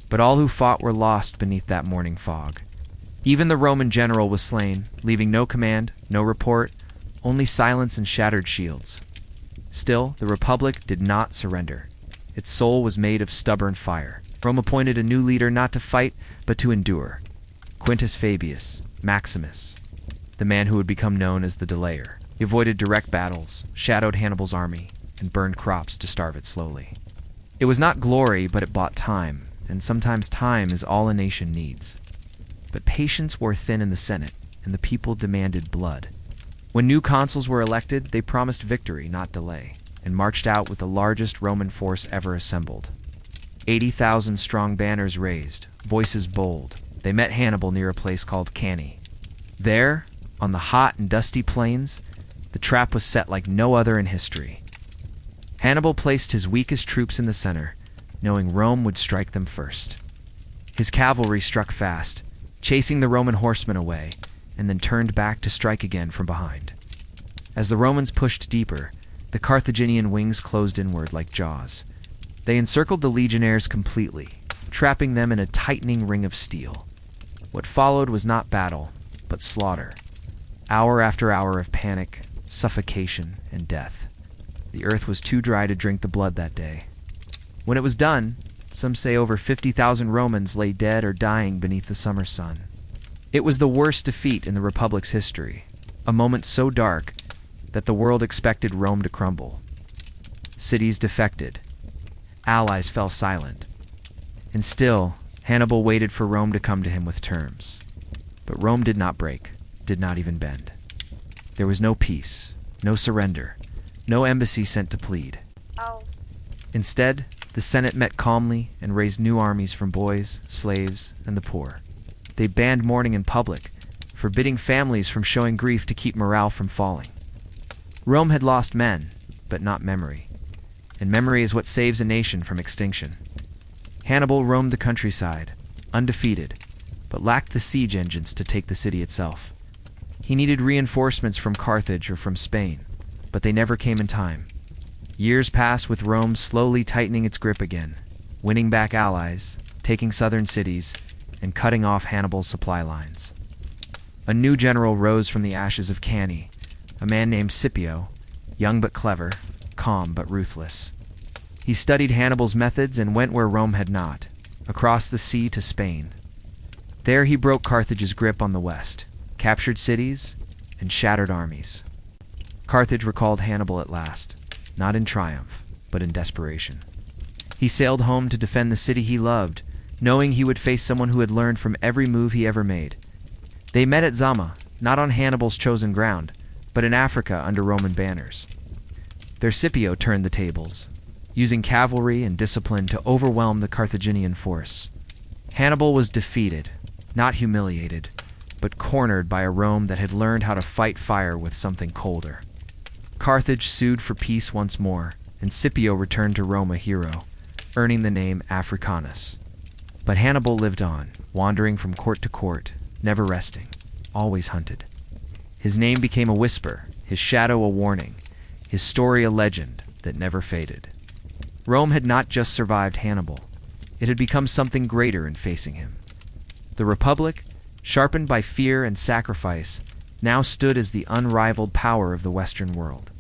but all who fought were lost beneath that morning fog. Even the Roman general was slain, leaving no command, no report, only silence and shattered shields. Still, the Republic did not surrender. Its soul was made of stubborn fire. Rome appointed a new leader not to fight, but to endure. Quintus Fabius, Maximus, the man who would become known as the Delayer. He avoided direct battles, shadowed Hannibal's army, and burned crops to starve it slowly. It was not glory, but it bought time, and sometimes time is all a nation needs. But patience wore thin in the Senate, and the people demanded blood. When new consuls were elected, they promised victory, not delay, and marched out with the largest Roman force ever assembled. 80,000 strong banners raised, voices bold. They met Hannibal near a place called Cannae. There, on the hot and dusty plains, the trap was set like no other in history. Hannibal placed his weakest troops in the center, knowing Rome would strike them first. His cavalry struck fast, chasing the Roman horsemen away, and then turned back to strike again from behind. As the Romans pushed deeper, the Carthaginian wings closed inward like jaws. They encircled the legionnaires completely, trapping them in a tightening ring of steel. What followed was not battle, but slaughter. Hour after hour of panic, suffocation, and death. The earth was too dry to drink the blood that day. When it was done, some say over 50,000 Romans lay dead or dying beneath the summer sun. It was the worst defeat in the Republic's history, a moment so dark that the world expected Rome to crumble. Cities defected. Allies fell silent. And still, Hannibal waited for Rome to come to him with terms. But Rome did not break, did not even bend. There was no peace, no surrender, no embassy sent to plead. Instead, the Senate met calmly and raised new armies from boys, slaves, and the poor. They banned mourning in public, forbidding families from showing grief to keep morale from falling. Rome had lost men, but not memory. and memory is what saves a nation from extinction. Hannibal roamed the countryside, undefeated, but lacked the siege engines to take the city itself. He needed reinforcements from Carthage or from Spain, but they never came in time. Years passed with Rome slowly tightening its grip again, winning back allies, taking southern cities, and cutting off Hannibal's supply lines. A new general rose from the ashes of Cannae, a man named Scipio, young but clever, calm but ruthless. He studied Hannibal's methods and went where Rome had not, across the sea to Spain. There he broke Carthage's grip on the west, captured cities, and shattered armies. Carthage recalled Hannibal at last, not in triumph, but in desperation. He sailed home to defend the city he loved, knowing he would face someone who had learned from every move he ever made. They met at Zama, not on Hannibal's chosen ground, but in Africa under Roman banners. There Scipio turned the tables, using cavalry and discipline to overwhelm the Carthaginian force. Hannibal was defeated, not humiliated, but cornered by a Rome that had learned how to fight fire with something colder. Carthage sued for peace once more, and Scipio returned to Rome a hero, earning the name Africanus. But Hannibal lived on, wandering from court to court, never resting, always hunted. His name became a whisper, his shadow a warning, his story a legend that never faded. Rome had not just survived Hannibal, it had become something greater in facing him. The Republic, sharpened by fear and sacrifice, now stood as the unrivaled power of the Western world.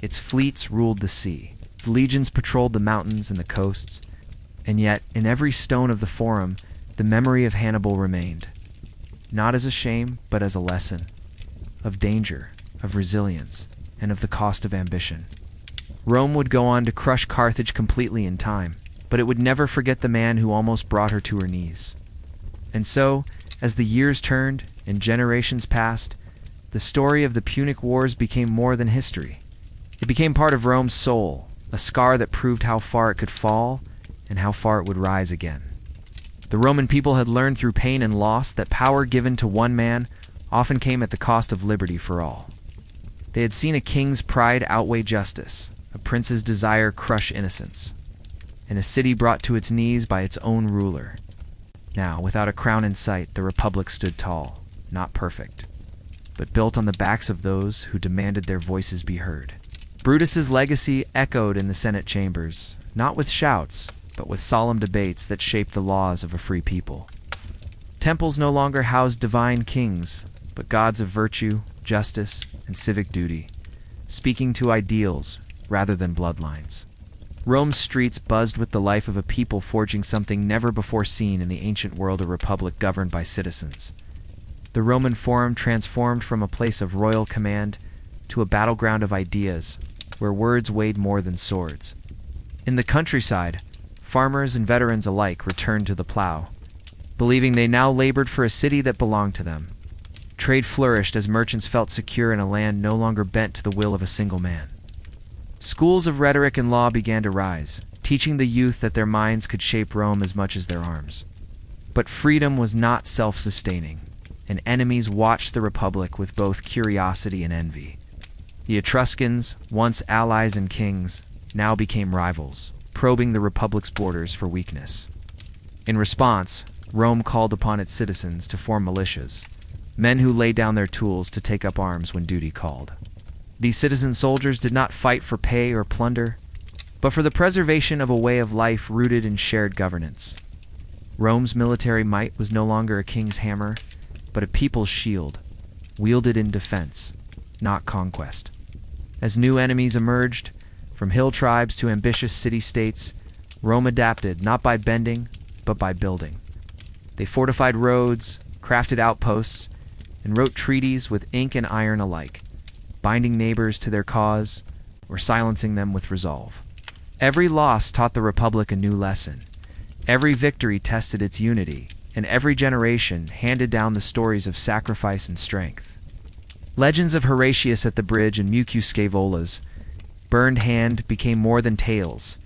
Its fleets ruled the sea, its legions patrolled the mountains and the coasts, and yet, in every stone of the Forum, the memory of Hannibal remained, not as a shame, but as a lesson, of danger, of resilience, and of the cost of ambition. Rome would go on to crush Carthage completely in time, but it would never forget the man who almost brought her to her knees. And so, as the years turned and generations passed, the story of the Punic Wars became more than history. It became part of Rome's soul, a scar that proved how far it could fall and how far it would rise again. The Roman people had learned through pain and loss that power given to one man often came at the cost of liberty for all. They had seen a king's pride outweigh justice, a prince's desire crush innocence, and a city brought to its knees by its own ruler. Now, without a crown in sight, the Republic stood tall, not perfect, but built on the backs of those who demanded their voices be heard. Brutus's legacy echoed in the Senate chambers, not with shouts, but with solemn debates that shaped the laws of a free people. Temples no longer housed divine kings, but gods of virtue, justice, and civic duty, speaking to ideals rather than bloodlines. Rome's streets buzzed with the life of a people forging something never before seen in the ancient world, a republic governed by citizens. The Roman Forum transformed from a place of royal command to a battleground of ideas, where words weighed more than swords. In the countryside, farmers and veterans alike returned to the plow, believing they now labored for a city that belonged to them. Trade flourished as merchants felt secure in a land no longer bent to the will of a single man. Schools of rhetoric and law began to rise, teaching the youth that their minds could shape Rome as much as their arms. But freedom was not self-sustaining, and enemies watched the Republic with both curiosity and envy. The Etruscans, once allies and kings, now became rivals, probing the Republic's borders for weakness. In response, Rome called upon its citizens to form militias, men who laid down their tools to take up arms when duty called. These citizen soldiers did not fight for pay or plunder, but for the preservation of a way of life rooted in shared governance. Rome's military might was no longer a king's hammer, but a people's shield, wielded in defense, not conquest. As new enemies emerged, from hill tribes to ambitious city-states, Rome adapted not by bending, but by building. They fortified roads, crafted outposts, and wrote treaties with ink and iron alike, binding neighbors to their cause or silencing them with resolve. Every loss taught the Republic a new lesson. Every victory tested its unity, and every generation handed down the stories of sacrifice and strength. Legends of Horatius at the bridge and Mucius Scævola's burned hand became more than tales.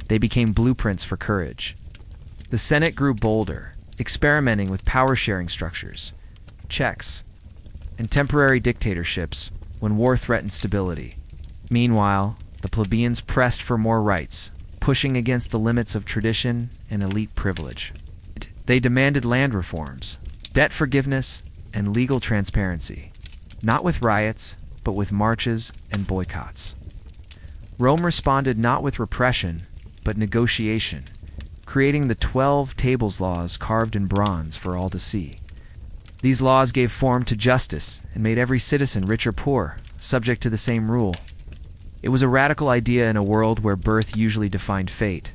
They became blueprints for courage. The Senate grew bolder, experimenting with power-sharing structures, checks, and temporary dictatorships when war threatened stability. Meanwhile, The plebeians pressed for more rights, pushing against the limits of tradition and elite privilege. They demanded land reforms, debt forgiveness, and legal transparency, not with riots, but with marches and boycotts. Rome responded not with repression, but negotiation, creating the 12 Tables laws carved in bronze for all to see. These laws gave form to justice and made every citizen, rich or poor, subject to the same rule. It was a radical idea in a world where birth usually defined fate.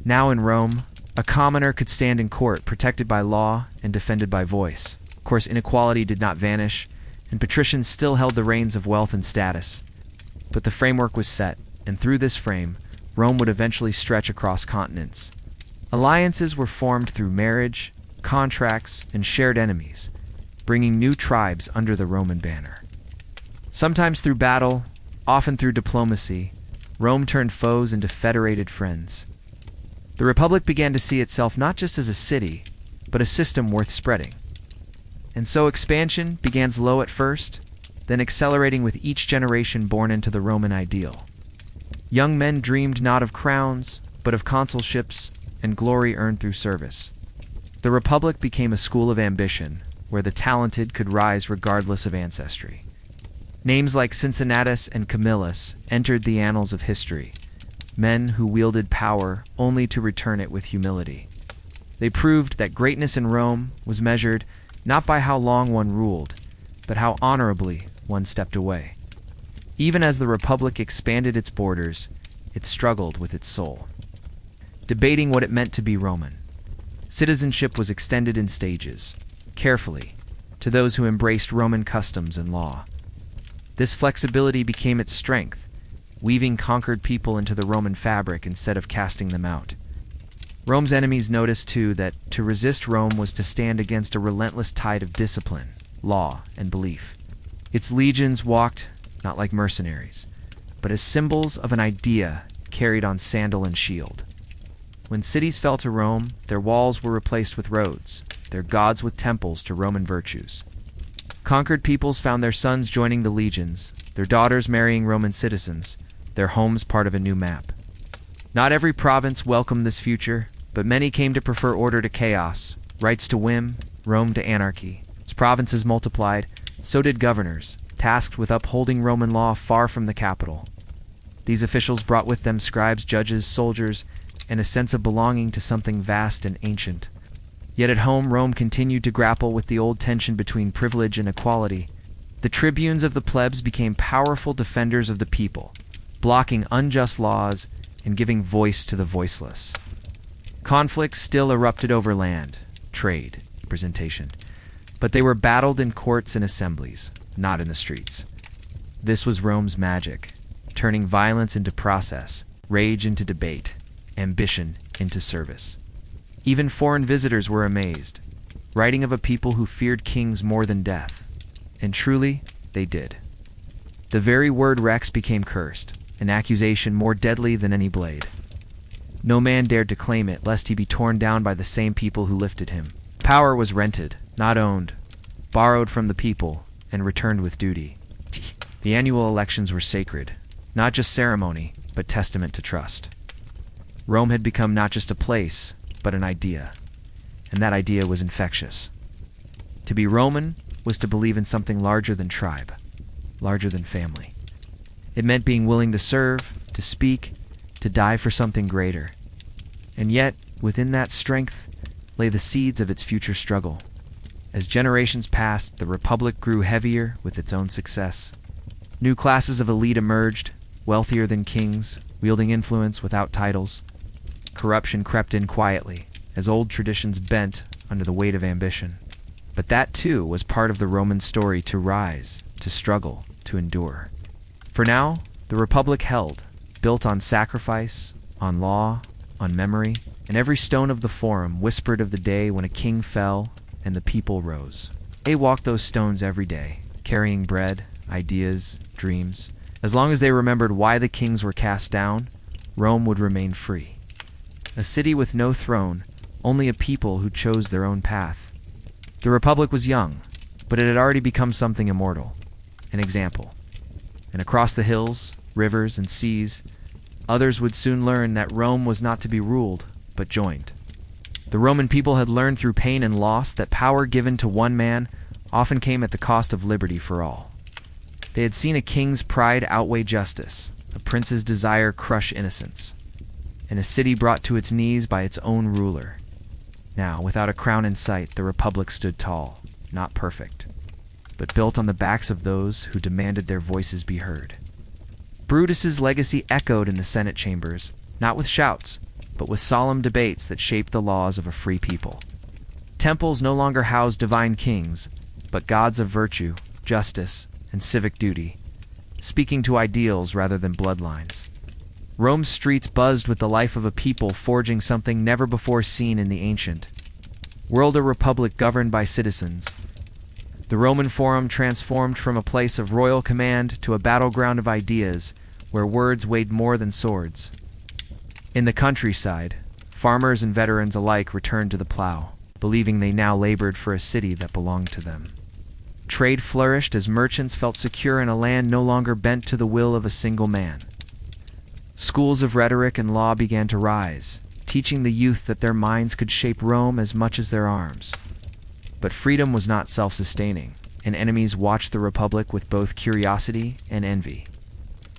Now in Rome, a commoner could stand in court protected by law and defended by voice. Of course, inequality did not vanish, and patricians still held the reins of wealth and status. But the framework was set, and through this frame, Rome would eventually stretch across continents. Alliances were formed through marriage, contracts, and shared enemies, bringing new tribes under the Roman banner. Sometimes through battle, often through diplomacy, Rome turned foes into federated friends. The Republic began to see itself not just as a city, but a system worth spreading. And so expansion began slow at first, then accelerating with each generation born into the Roman ideal. Young men dreamed not of crowns, but of consulships and glory earned through service. The Republic became a school of ambition, where the talented could rise regardless of ancestry. Names like Cincinnatus and Camillus entered the annals of history, men who wielded power only to return it with humility. They proved that greatness in Rome was measured not by how long one ruled, but how honorably one stepped away. Even as the Republic expanded its borders, it struggled with its soul, debating what it meant to be Roman. Citizenship was extended in stages, carefully, to those who embraced Roman customs and law. This flexibility became its strength, weaving conquered people into the Roman fabric instead of casting them out. Rome's enemies noticed, too, that to resist Rome was to stand against a relentless tide of discipline, law, and belief. Its legions walked not like mercenaries, but as symbols of an idea carried on sandal and shield. When cities fell to Rome, their walls were replaced with roads, their gods with temples to Roman virtues. Conquered peoples found their sons joining the legions, their daughters marrying Roman citizens, their homes part of a new map. Not every province welcomed this future, but many came to prefer order to chaos, rights to whim, Rome to anarchy. As provinces multiplied, so did governors, tasked with upholding Roman law far from the capital. These officials brought with them scribes, judges, soldiers, and a sense of belonging to something vast and ancient. Yet at home, Rome continued to grapple with the old tension between privilege and equality. The tribunes of the plebs became powerful defenders of the people, blocking unjust laws and giving voice to the voiceless. Conflicts still erupted over land, trade, representation, but they were battled in courts and assemblies, not in the streets. This was Rome's magic, turning violence into process, rage into debate, ambition into service. Even foreign visitors were amazed, writing of a people who feared kings more than death. And truly, they did. The very word rex became cursed, an accusation more deadly than any blade. No man dared to claim it, lest he be torn down by the same people who lifted him. Power was rented, not owned, borrowed from the people, and returned with duty. The annual elections were sacred, not just ceremony, but testament to trust. Rome had become not just a place, but an idea, and that idea was infectious. To be Roman was to believe in something larger than tribe, larger than family. It meant being willing to serve, to speak, to die for something greater. And yet, within that strength lay the seeds of its future struggle. As generations passed, the Republic grew heavier with its own success. New classes of elite emerged, wealthier than kings, wielding influence without titles. Corruption crept in quietly, as old traditions bent under the weight of ambition. But that, too, was part of the Roman story: to rise, to struggle, to endure. For now, the Republic held, built on sacrifice, on law, on memory, and every stone of the Forum whispered of the day when a king fell and the people rose. They walked those stones every day, carrying bread, ideas, dreams. As long as they remembered why the kings were cast down, Rome would remain free. A city with no throne, only a people who chose their own path. The Republic was young, but it had already become something immortal, an example. And across the hills, rivers, and seas, others would soon learn that Rome was not to be ruled, but joined. The Roman people had learned through pain and loss that power given to one man often came at the cost of liberty for all. They had seen a king's pride outweigh justice, a prince's desire crush innocence, and a city brought to its knees by its own ruler. Now, without a crown in sight, the Republic stood tall, not perfect, but built on the backs of those who demanded their voices be heard. Brutus's legacy echoed in the Senate chambers, not with shouts, but with solemn debates that shaped the laws of a free people. Temples no longer housed divine kings, but gods of virtue, justice, and civic duty, speaking to ideals rather than bloodlines. Rome's streets buzzed with the life of a people forging something never before seen in the ancient world, a republic governed by citizens. The Roman Forum transformed from a place of royal command to a battleground of ideas, where words weighed more than swords. In the countryside, farmers and veterans alike returned to the plow, believing they now labored for a city that belonged to them. Trade flourished as merchants felt secure in a land no longer bent to the will of a single man. Schools of rhetoric and law began to rise, teaching the youth that their minds could shape Rome as much as their arms. But freedom was not self-sustaining, and enemies watched the Republic with both curiosity and envy.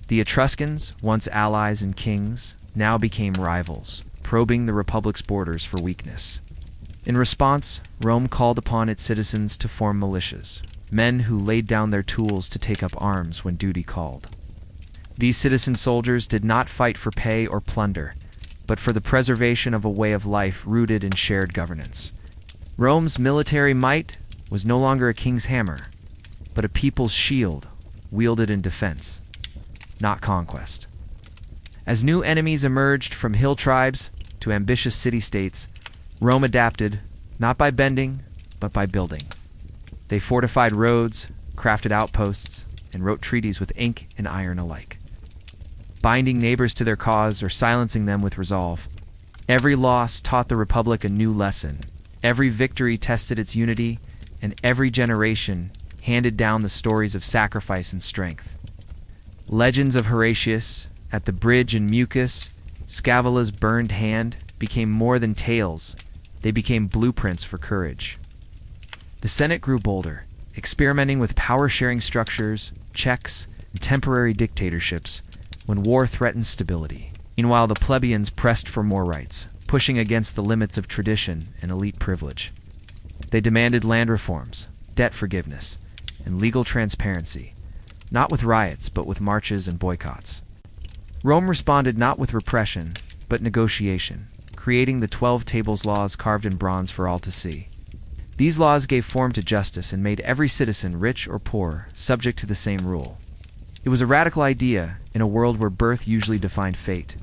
The Etruscans, once allies and kings, now became rivals, probing the Republic's borders for weakness. In response, Rome called upon its citizens to form militias, men who laid down their tools to take up arms when duty called. These citizen soldiers did not fight for pay or plunder, but for the preservation of a way of life rooted in shared governance. Rome's military might was no longer a king's hammer, but a people's shield wielded in defense, not conquest. As new enemies emerged from hill tribes to ambitious city-states, Rome adapted, not by bending, but by building. They fortified roads, crafted outposts, and wrote treaties with ink and iron alike, binding neighbors to their cause or silencing them with resolve. Every loss taught the Republic a new lesson. Every victory tested its unity, and every generation handed down the stories of sacrifice and strength. Legends of Horatius, at the bridge in Mucus, Scavola's burned hand, became more than tales. They became blueprints for courage. The Senate grew bolder, experimenting with power-sharing structures, checks, and temporary dictatorships when war threatened stability. Meanwhile, the plebeians pressed for more rights, pushing against the limits of tradition and elite privilege. They demanded land reforms, debt forgiveness, and legal transparency, not with riots but with marches and boycotts. Rome responded not with repression, but negotiation, creating the 12 Tables laws carved in bronze for all to see. These laws gave form to justice and made every citizen, rich or poor, subject to the same rule. It was a radical idea in a world where birth usually defined fate.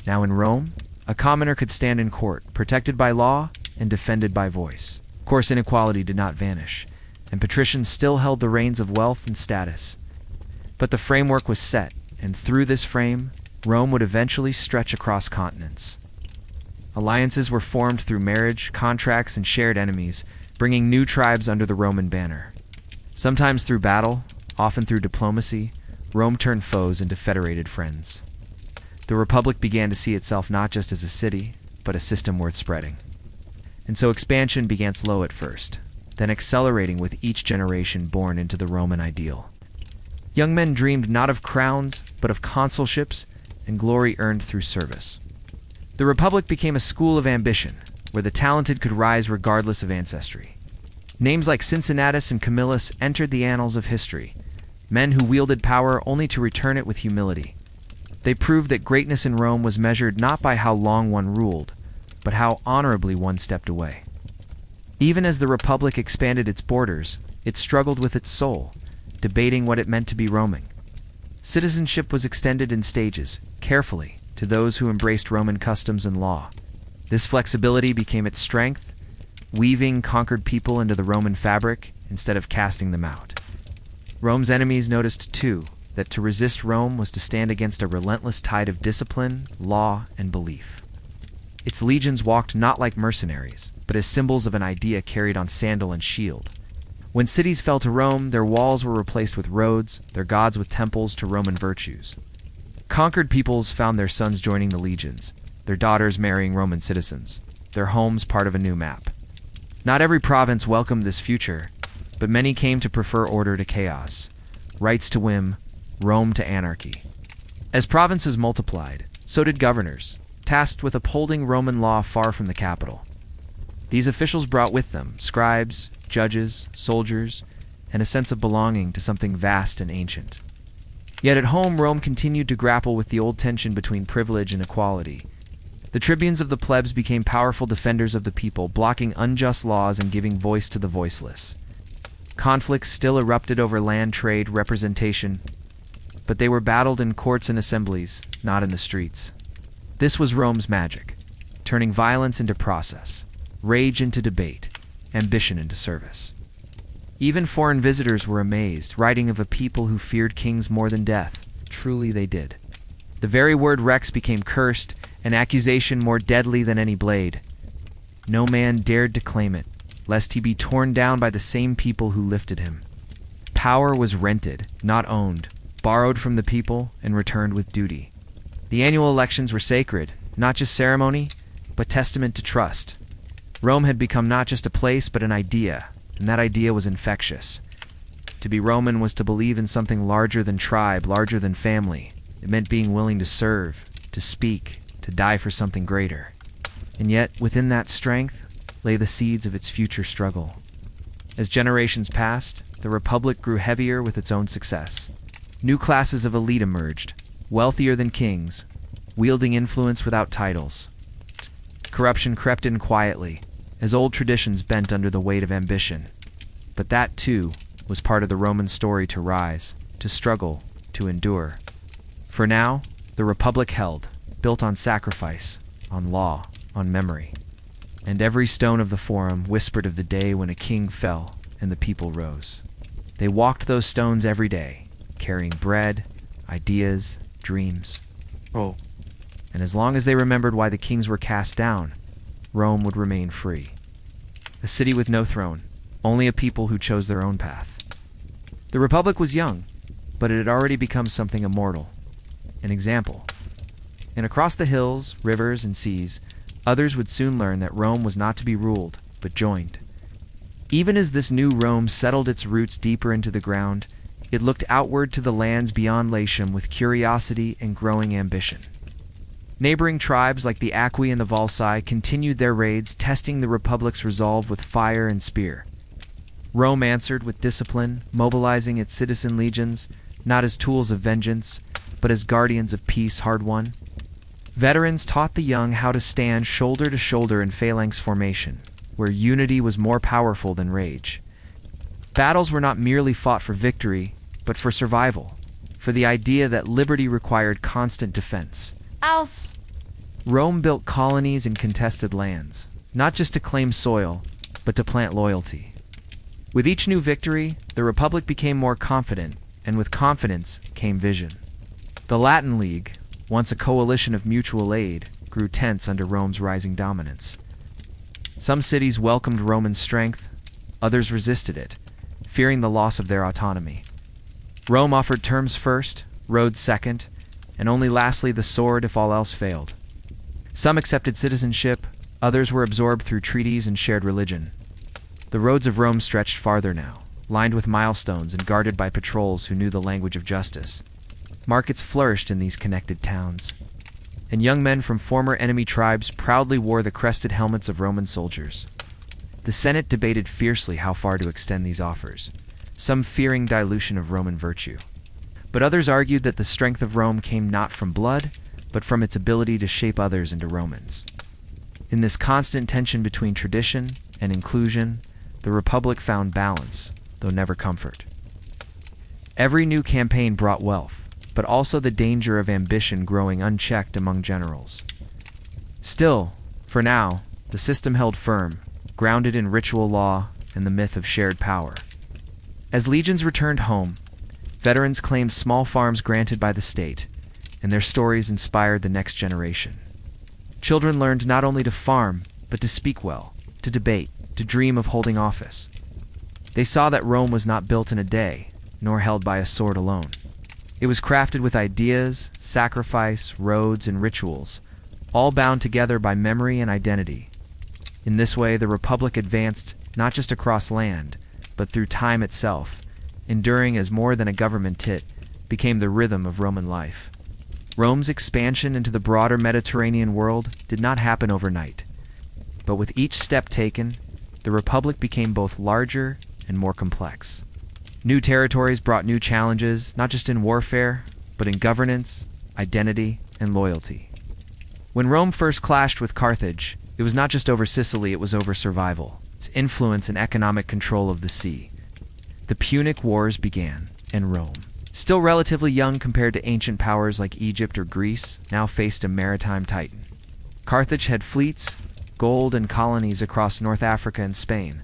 Now in Rome, a commoner could stand in court, protected by law and defended by voice. Of course, inequality did not vanish, and patricians still held the reins of wealth and status. But the framework was set, and through this frame, Rome would eventually stretch across continents. Alliances were formed through marriage, contracts, and shared enemies, bringing new tribes under the Roman banner. Sometimes through battle, often through diplomacy, Rome turned foes into federated friends. The Republic began to see itself not just as a city, but a system worth spreading. And so expansion began slow at first, then accelerating with each generation born into the Roman ideal. Young men dreamed not of crowns, but of consulships and glory earned through service. The Republic became a school of ambition, where the talented could rise regardless of ancestry. Names like Cincinnatus and Camillus entered the annals of history, men who wielded power only to return it with humility. They proved that greatness in Rome was measured not by how long one ruled, but how honorably one stepped away. Even as the Republic expanded its borders, it struggled with its soul, debating what it meant to be Roman. Citizenship was extended in stages, carefully, to those who embraced Roman customs and law. This flexibility became its strength, weaving conquered people into the Roman fabric instead of casting them out. Rome's enemies noticed, too, that to resist Rome was to stand against a relentless tide of discipline, law, and belief. Its legions walked not like mercenaries, but as symbols of an idea carried on sandal and shield. When cities fell to Rome, their walls were replaced with roads, their gods with temples to Roman virtues. Conquered peoples found their sons joining the legions, their daughters marrying Roman citizens, their homes part of a new map. Not every province welcomed this future, but many came to prefer order to chaos, rights to whim, Rome to anarchy. As provinces multiplied, so did governors, tasked with upholding Roman law far from the capital. These officials brought with them scribes, judges, soldiers, and a sense of belonging to something vast and ancient. Yet at home, Rome continued to grapple with the old tension between privilege and equality. The tribunes of the plebs became powerful defenders of the people, blocking unjust laws and giving voice to the voiceless. Conflicts still erupted over land, trade, representation, but they were battled in courts and assemblies, not in the streets. This was Rome's magic, turning violence into process, rage into debate, ambition into service. Even foreign visitors were amazed, writing of a people who feared kings more than death. Truly they did. The very word rex became cursed, an accusation more deadly than any blade. No man dared to claim it, lest he be torn down by the same people who lifted him. Power was rented, not owned, borrowed from the people and returned with duty. The annual elections were sacred, not just ceremony, but testament to trust. Rome had become not just a place, but an idea, and that idea was infectious. To be Roman was to believe in something larger than tribe, larger than family. It meant being willing to serve, to speak, to die for something greater. And yet, within that strength, lay the seeds of its future struggle. As generations passed, the Republic grew heavier with its own success. New classes of elite emerged, wealthier than kings, wielding influence without titles. Corruption crept in quietly, as old traditions bent under the weight of ambition. But that, too, was part of the Roman story: to rise, to struggle, to endure. For now, the Republic held, built on sacrifice, on law, on memory. And every stone of the Forum whispered of the day when a king fell and the people rose. They walked those stones every day, carrying bread, ideas, dreams. And as long as they remembered why the kings were cast down, Rome would remain free. A city with no throne, only a people who chose their own path. The Republic was young, but it had already become something immortal. An example. And across the hills, rivers, and seas, others would soon learn that Rome was not to be ruled, but joined. Even as this new Rome settled its roots deeper into the ground, it looked outward to the lands beyond Latium with curiosity and growing ambition. Neighboring tribes like the Aqui and the Volsci continued their raids, testing the Republic's resolve with fire and spear. Rome answered with discipline, mobilizing its citizen legions, not as tools of vengeance, but as guardians of peace hard-won. Veterans taught the young how to stand shoulder to shoulder in phalanx formation, where unity was more powerful than rage. Battles were not merely fought for victory, but for survival, for the idea that liberty required constant defense. Rome built colonies in contested lands, not just to claim soil, but to plant loyalty. With each new victory, the Republic became more confident, and with confidence came vision. The Latin League, once a coalition of mutual aid, grew tense under Rome's rising dominance. Some cities welcomed Roman strength, others resisted it, fearing the loss of their autonomy. Rome offered terms first, roads second, and only lastly the sword if all else failed. Some accepted citizenship, others were absorbed through treaties and shared religion. The roads of Rome stretched farther now, lined with milestones and guarded by patrols who knew the language of justice. Markets flourished in these connected towns, and young men from former enemy tribes proudly wore the crested helmets of Roman soldiers. The Senate debated fiercely how far to extend these offers, some fearing dilution of Roman virtue. But others argued that the strength of Rome came not from blood, but from its ability to shape others into Romans. In this constant tension between tradition and inclusion, the Republic found balance, though never comfort. Every new campaign brought wealth, but also the danger of ambition growing unchecked among generals. Still, for now, the system held firm, grounded in ritual law and the myth of shared power. As legions returned home, veterans claimed small farms granted by the state, and their stories inspired the next generation. Children learned not only to farm, but to speak well, to debate, to dream of holding office. They saw that Rome was not built in a day, nor held by a sword alone. It was crafted with ideas, sacrifice, roads, and rituals, all bound together by memory and identity. In this way, the Republic advanced not just across land, but through time itself, enduring as more than a government. It became the rhythm of Roman life. Rome's expansion into the broader Mediterranean world did not happen overnight, but with each step taken, the Republic became both larger and more complex. New territories brought new challenges, not just in warfare, but in governance, identity, and loyalty. When Rome first clashed with Carthage, it was not just over Sicily, it was over survival, its influence and economic control of the sea. The Punic Wars began, and Rome, still relatively young compared to ancient powers like Egypt or Greece, now faced a maritime titan. Carthage had fleets, gold, and colonies across North Africa and Spain,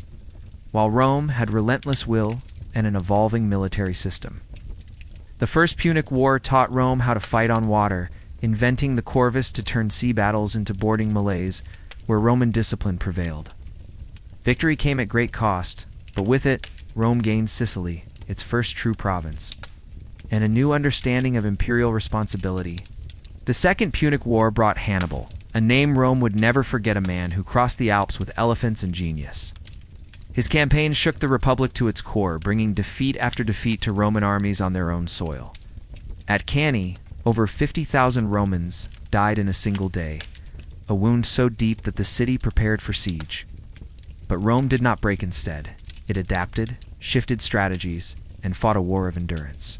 while Rome had relentless will and an evolving military system. The First Punic War taught Rome how to fight on water, inventing the corvus to turn sea battles into boarding melees, where Roman discipline prevailed. Victory came at great cost, but with it, Rome gained Sicily, its first true province, and a new understanding of imperial responsibility. The Second Punic War brought Hannibal, a name Rome would never forget, a man who crossed the Alps with elephants and genius. His campaigns shook the Republic to its core, bringing defeat after defeat to Roman armies on their own soil. At Cannae, over 50,000 Romans died in a single day, a wound so deep that the city prepared for siege. But Rome did not break instead. It adapted, shifted strategies, and fought a war of endurance.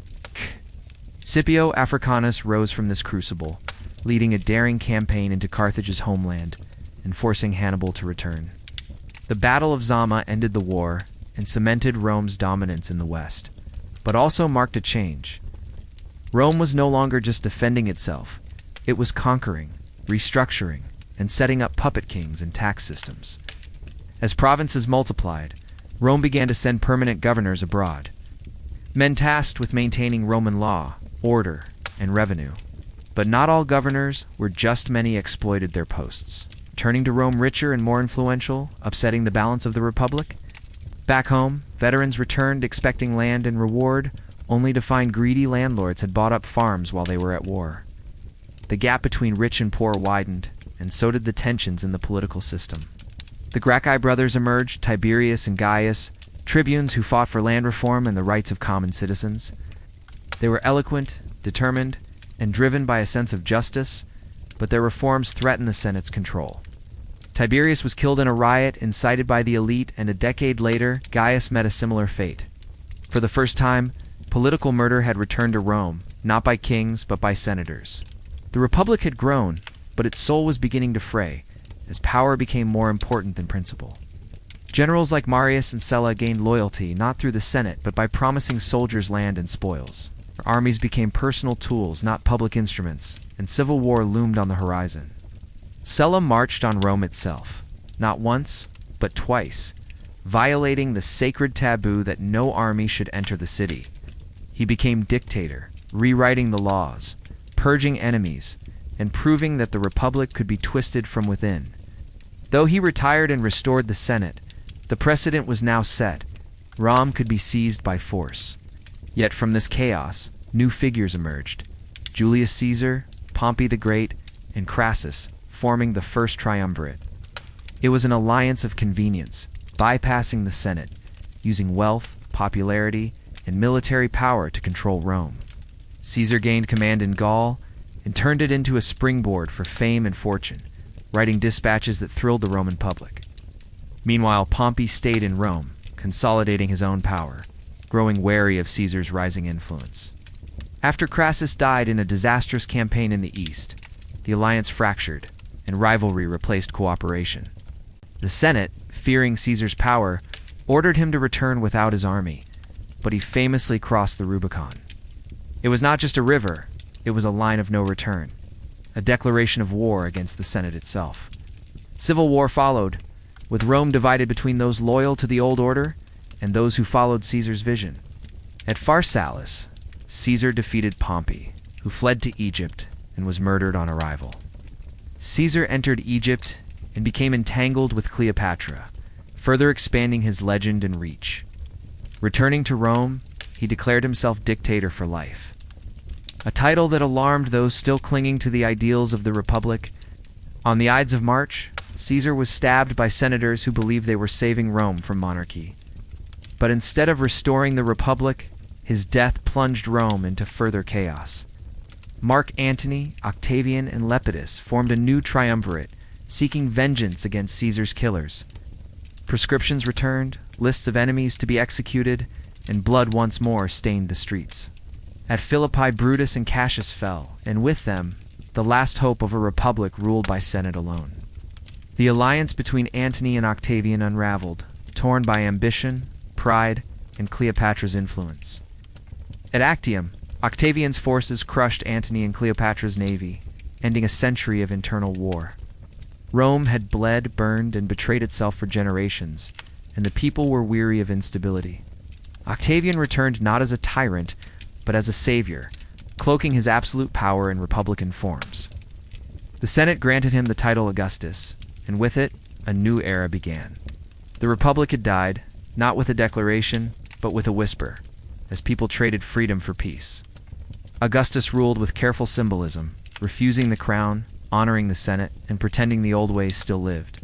Scipio Africanus rose from this crucible, leading a daring campaign into Carthage's homeland and forcing Hannibal to return. The Battle of Zama ended the war and cemented Rome's dominance in the west, but also marked a change. Rome was no longer just defending itself, it was conquering, restructuring, and setting up puppet kings and tax systems. As provinces multiplied, Rome began to send permanent governors abroad, men tasked with maintaining Roman law, order, and revenue. But not all governors were just. Many exploited their posts, turning to Rome richer and more influential, upsetting the balance of the Republic. Back home, veterans returned expecting land and reward, only to find greedy landlords had bought up farms while they were at war. The gap between rich and poor widened, and so did the tensions in the political system. The Gracchi brothers emerged, Tiberius and Gaius, tribunes who fought for land reform and the rights of common citizens. They were eloquent, determined, and driven by a sense of justice, but their reforms threatened the Senate's control. Tiberius was killed in a riot incited by the elite, and a decade later, Gaius met a similar fate. For the first time, political murder had returned to Rome, not by kings, but by senators. The Republic had grown, but its soul was beginning to fray, as power became more important than principle. Generals like Marius and Sulla gained loyalty not through the Senate, but by promising soldiers land and spoils. Their armies became personal tools, not public instruments, and civil war loomed on the horizon. Sulla marched on Rome itself, not once, but twice, violating the sacred taboo that no army should enter the city. He became dictator, rewriting the laws, purging enemies, and proving that the Republic could be twisted from within. Though he retired and restored the Senate, the precedent was now set. Rome could be seized by force. Yet from this chaos, new figures emerged. Julius Caesar, Pompey the Great, and Crassus, forming the first triumvirate. It was an alliance of convenience, bypassing the Senate, using wealth, popularity, and military power to control Rome. Caesar gained command in Gaul and turned it into a springboard for fame and fortune, writing dispatches that thrilled the Roman public. Meanwhile, Pompey stayed in Rome, consolidating his own power, growing wary of Caesar's rising influence. After Crassus died in a disastrous campaign in the east, the alliance fractured, and rivalry replaced cooperation. The Senate, fearing Caesar's power, ordered him to return without his army, but he famously crossed the Rubicon. It was not just a river, it was a line of no return, a declaration of war against the Senate itself. Civil war followed, with Rome divided between those loyal to the old order and those who followed Caesar's vision. At Pharsalus, Caesar defeated Pompey, who fled to Egypt and was murdered on arrival. Caesar entered Egypt and became entangled with Cleopatra, further expanding his legend and reach. Returning to Rome, he declared himself dictator for life. a title that alarmed those still clinging to the ideals of the Republic. On the Ides of March, Caesar was stabbed by senators who believed they were saving Rome from monarchy. But instead of restoring the Republic, his death plunged Rome into further chaos. Mark Antony, Octavian, and Lepidus formed a new triumvirate, seeking vengeance against Caesar's killers. Proscriptions returned, lists of enemies to be executed, and blood once more stained the streets. At Philippi, Brutus and Cassius fell, and with them, the last hope of a republic ruled by Senate alone. The alliance between Antony and Octavian unraveled, torn by ambition, pride, and Cleopatra's influence. At Actium, Octavian's forces crushed Antony and Cleopatra's navy, ending a century of internal war. Rome had bled, burned, and betrayed itself for generations, and the people were weary of instability. Octavian returned not as a tyrant, but as a savior, cloaking his absolute power in republican forms. The Senate granted him the title Augustus, and with it, a new era began. The Republic had died, not with a declaration, but with a whisper, as people traded freedom for peace. Augustus ruled with careful symbolism, refusing the crown, honoring the Senate, and pretending the old ways still lived.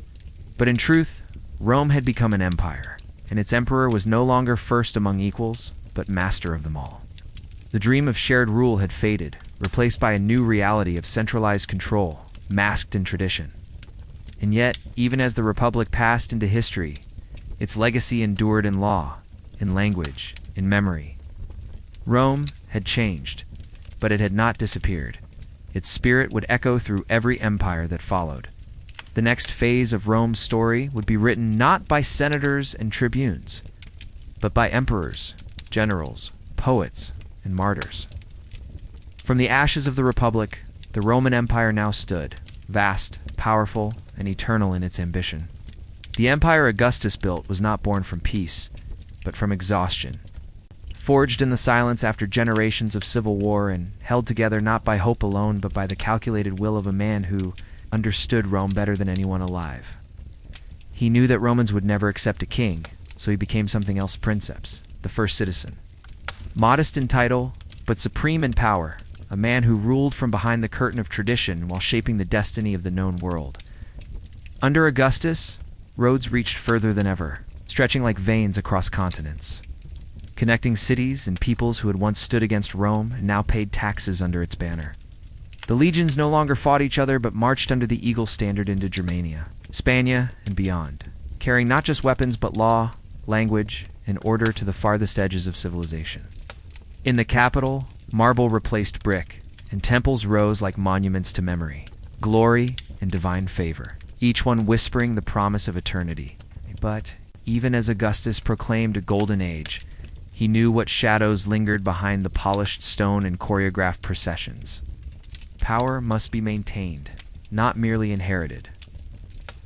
But in truth, Rome had become an empire, and its emperor was no longer first among equals, but master of them all. The dream of shared rule had faded, replaced by a new reality of centralized control, masked in tradition. And yet, even as the Republic passed into history, its legacy endured in law, in language, in memory. Rome had changed, but it had not disappeared. Its spirit would echo through every empire that followed. The next phase of Rome's story would be written not by senators and tribunes, but by emperors, generals, poets, and martyrs. From the ashes of the Republic, the Roman Empire now stood, vast, powerful, and eternal in its ambition. The empire Augustus built was not born from peace, but from exhaustion. Forged in the silence after generations of civil war and held together not by hope alone, but by the calculated will of a man who understood Rome better than anyone alive. He knew that Romans would never accept a king, so he became something else: princeps, the first citizen. Modest in title, but supreme in power, a man who ruled from behind the curtain of tradition while shaping the destiny of the known world. Under Augustus, roads reached further than ever, stretching like veins across continents, connecting cities and peoples who had once stood against Rome and now paid taxes under its banner. The legions no longer fought each other but marched under the eagle standard into Germania, Spania, and beyond, carrying not just weapons but law, language, and order to the farthest edges of civilization. In the capital, marble replaced brick, and temples rose like monuments to memory, glory, and divine favor, each one whispering the promise of eternity. But even as Augustus proclaimed a golden age, he knew what shadows lingered behind the polished stone and choreographed processions. Power must be maintained, not merely inherited.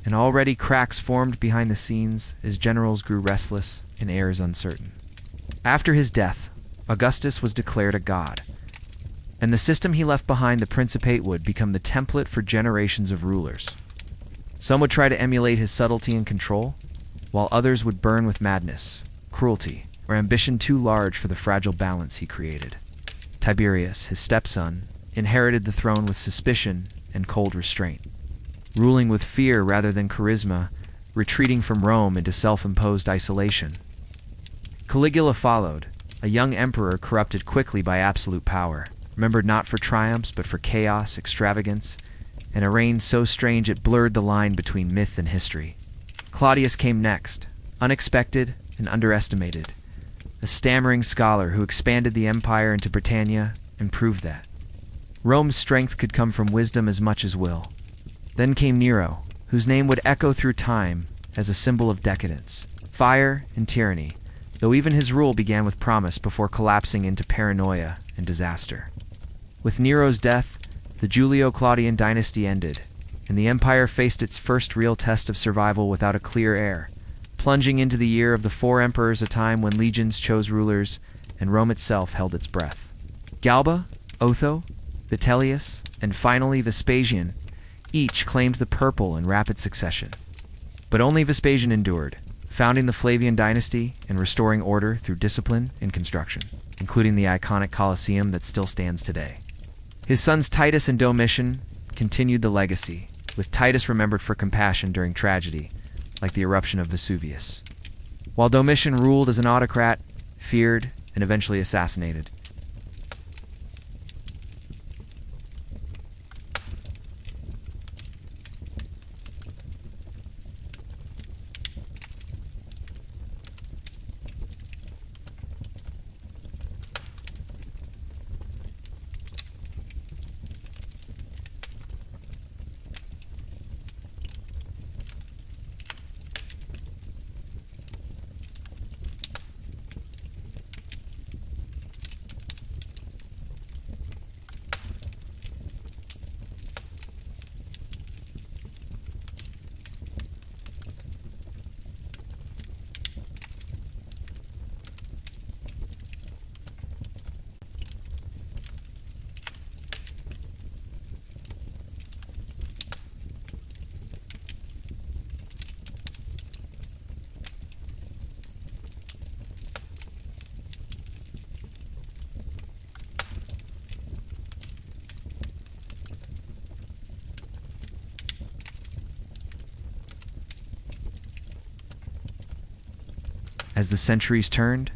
And already cracks formed behind the scenes as generals grew restless and heirs uncertain. After his death, Augustus was declared a god, and the system he left behind, the Principate, would become the template for generations of rulers. Some would try to emulate his subtlety and control, while others would burn with madness, cruelty, or ambition too large for the fragile balance he created. Tiberius, his stepson, inherited the throne with suspicion and cold restraint, ruling with fear rather than charisma, retreating from Rome into self-imposed isolation. Caligula followed, a young emperor corrupted quickly by absolute power, remembered not for triumphs but for chaos, extravagance, and a reign so strange it blurred the line between myth and history. Claudius came next, unexpected and underestimated, a stammering scholar who expanded the empire into Britannia and proved that Rome's strength could come from wisdom as much as will. Then came Nero, whose name would echo through time as a symbol of decadence, fire, and tyranny, though even his rule began with promise before collapsing into paranoia and disaster. With Nero's death, the Julio-Claudian dynasty ended, and the empire faced its first real test of survival without a clear heir, plunging into the year of the four emperors, a time when legions chose rulers and Rome itself held its breath. Galba, Otho, Vitellius, and finally Vespasian each claimed the purple in rapid succession. But only Vespasian endured, founding the Flavian dynasty and restoring order through discipline and construction, including the iconic Colosseum that still stands today. His sons Titus and Domitian continued the legacy, with Titus remembered for compassion during tragedy, like the eruption of Vesuvius, while Domitian ruled as an autocrat, feared, and eventually assassinated. As the centuries turned,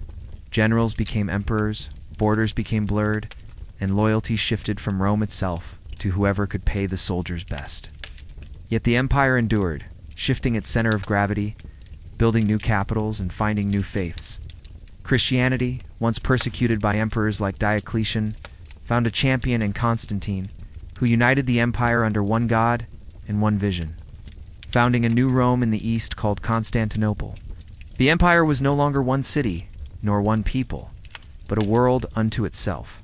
generals became emperors, borders became blurred, and loyalty shifted from Rome itself to whoever could pay the soldiers best. Yet the empire endured, shifting its center of gravity, building new capitals and finding new faiths. Christianity, once persecuted by emperors like Diocletian, found a champion in Constantine, who united the empire under one God and one vision, founding a new Rome in the east called Constantinople. The empire was no longer one city, nor one people, but a world unto itself,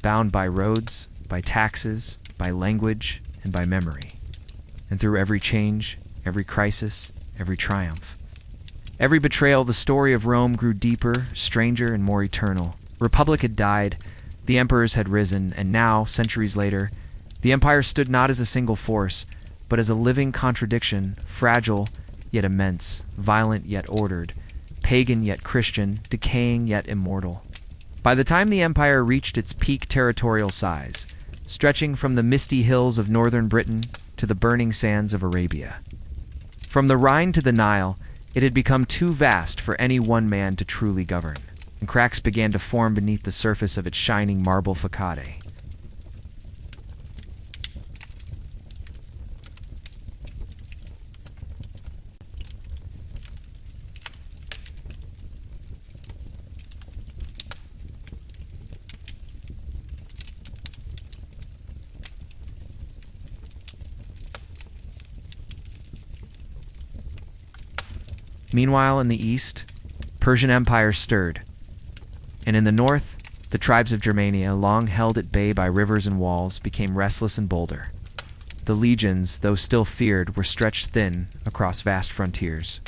bound by roads, by taxes, by language, and by memory. And through every change, every crisis, every triumph, every betrayal, the story of Rome grew deeper, stranger, and more eternal. Republic had died, the emperors had risen, and now, centuries later, the empire stood not as a single force, but as a living contradiction, fragile yet immense, violent yet ordered, pagan yet Christian, decaying yet immortal. By the time the empire reached its peak territorial size, stretching from the misty hills of northern Britain to the burning sands of Arabia, from the Rhine to the Nile, it had become too vast for any one man to truly govern, and cracks began to form beneath the surface of its shining marble facade. Meanwhile, in the east, Persian Empire stirred, and in the north, the tribes of Germania, long held at bay by rivers and walls, became restless and bolder. The legions, though still feared, were stretched thin across vast frontiers,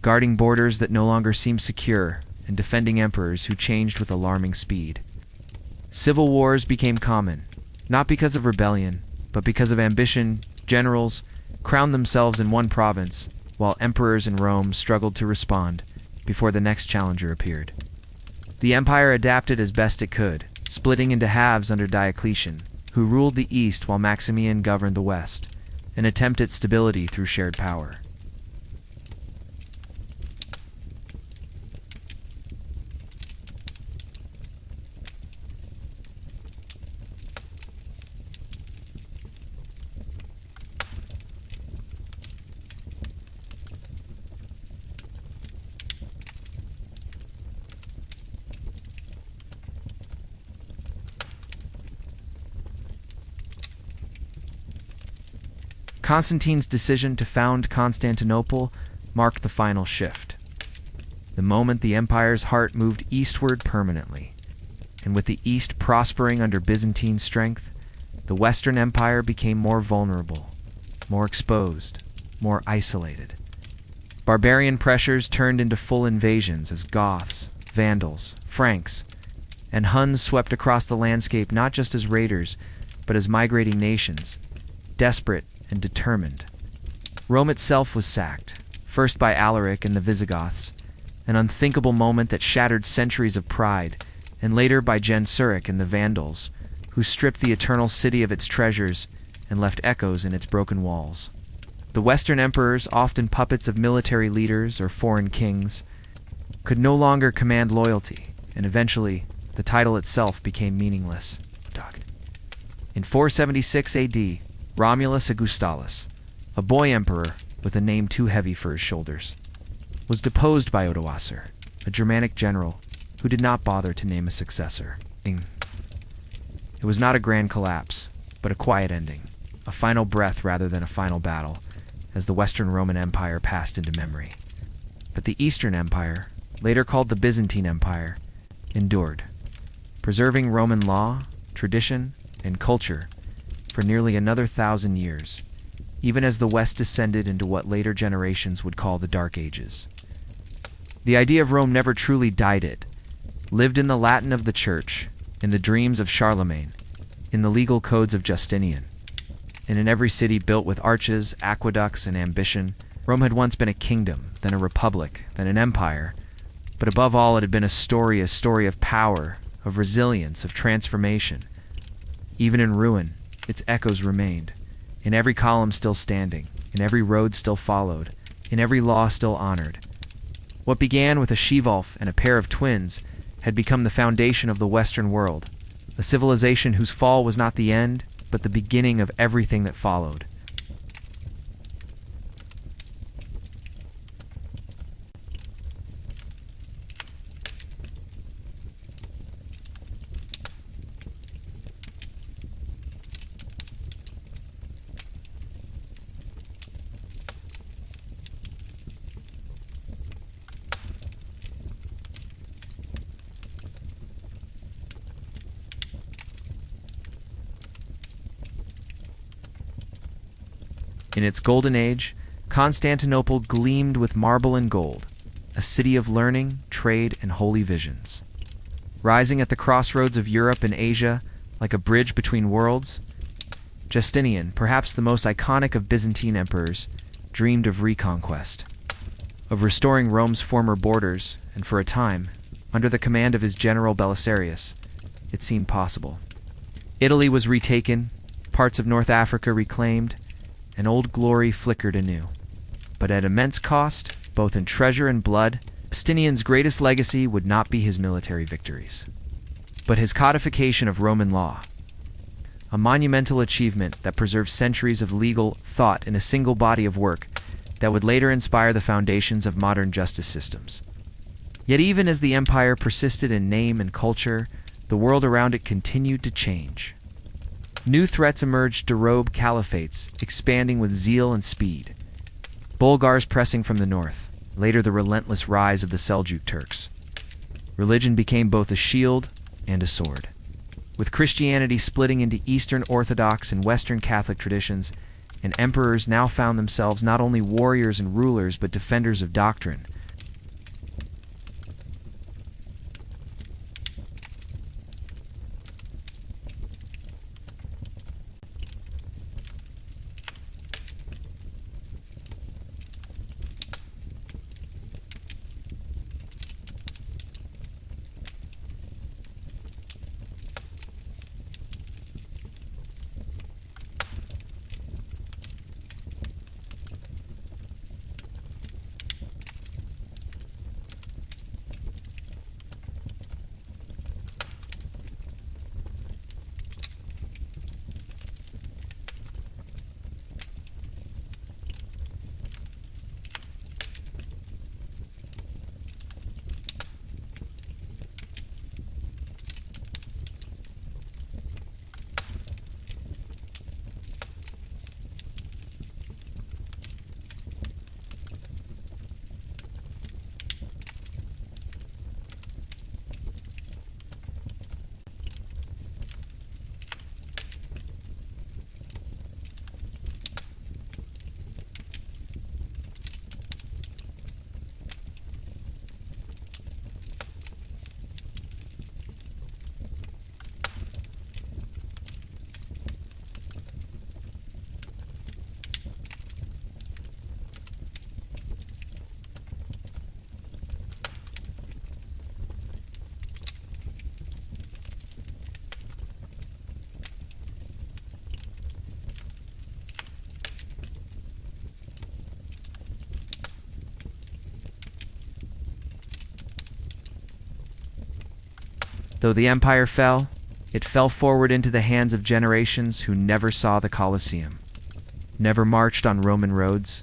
guarding borders that no longer seemed secure and defending emperors who changed with alarming speed. Civil wars became common, not because of rebellion, but because of ambition. Generals crowned themselves in one province, while emperors in Rome struggled to respond before the next challenger appeared. The empire adapted as best it could, splitting into halves under Diocletian, who ruled the east while Maximian governed the west, an attempt at stability through shared power. Constantine's decision to found Constantinople marked the final shift. The moment the empire's heart moved eastward permanently, and with the east prospering under Byzantine strength, the Western Empire became more vulnerable, more exposed, more isolated. Barbarian pressures turned into full invasions as Goths, Vandals, Franks, and Huns swept across the landscape not just as raiders, but as migrating nations, desperate and determined. Rome itself was sacked, first by Alaric and the Visigoths, an unthinkable moment that shattered centuries of pride, and later by Genseric and the Vandals, who stripped the eternal city of its treasures and left echoes in its broken walls. The Western emperors, often puppets of military leaders or foreign kings, could no longer command loyalty, and eventually the title itself became meaningless. In 476 AD, Romulus Augustulus, a boy emperor with a name too heavy for his shoulders, was deposed by Odoacer, a Germanic general who did not bother to name a successor. It was not a grand collapse, but a quiet ending, a final breath rather than a final battle, as the Western Roman Empire passed into memory. But the Eastern Empire, later called the Byzantine Empire, endured, preserving Roman law, tradition, and culture for nearly another 1,000 years, even as the West descended into what later generations would call the Dark Ages. The idea of Rome never truly died. It lived in the Latin of the Church, in the dreams of Charlemagne, in the legal codes of Justinian, and in every city built with arches, aqueducts, and ambition. Rome had once been a kingdom, then a republic, then an empire, but above all it had been a story of power, of resilience, of transformation. Even in ruin, its echoes remained, in every column still standing, in every road still followed, in every law still honored. What began with a she-wolf and a pair of twins had become the foundation of the Western world, a civilization whose fall was not the end, but the beginning of everything that followed. In its golden age, Constantinople gleamed with marble and gold, a city of learning, trade, and holy visions. Rising at the crossroads of Europe and Asia, like a bridge between worlds, Justinian, perhaps the most iconic of Byzantine emperors, dreamed of reconquest, of restoring Rome's former borders, and for a time, under the command of his general Belisarius, it seemed possible. Italy was retaken, parts of North Africa reclaimed, and old glory flickered anew. But at immense cost, both in treasure and blood, Justinian's greatest legacy would not be his military victories, but his codification of Roman law, a monumental achievement that preserved centuries of legal thought in a single body of work that would later inspire the foundations of modern justice systems. Yet even as the empire persisted in name and culture, the world around it continued to change. New threats emerged to robe caliphates, expanding with zeal and speed. Bulgars pressing from the north, later the relentless rise of the Seljuk Turks. Religion became both a shield and a sword. With Christianity splitting into Eastern Orthodox and Western Catholic traditions, and emperors now found themselves not only warriors and rulers but defenders of doctrine. Though the empire fell, it fell forward into the hands of generations who never saw the Colosseum, never marched on Roman roads,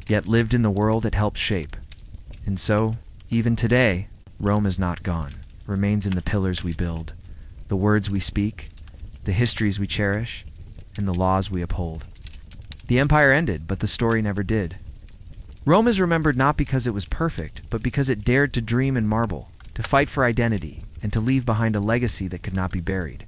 yet lived in the world it helped shape. And so, even today, Rome is not gone, remains in the pillars we build, the words we speak, the histories we cherish, and the laws we uphold. The empire ended, but the story never did. Rome is remembered not because it was perfect, but because it dared to dream in marble, to fight for identity, and to leave behind a legacy that could not be buried.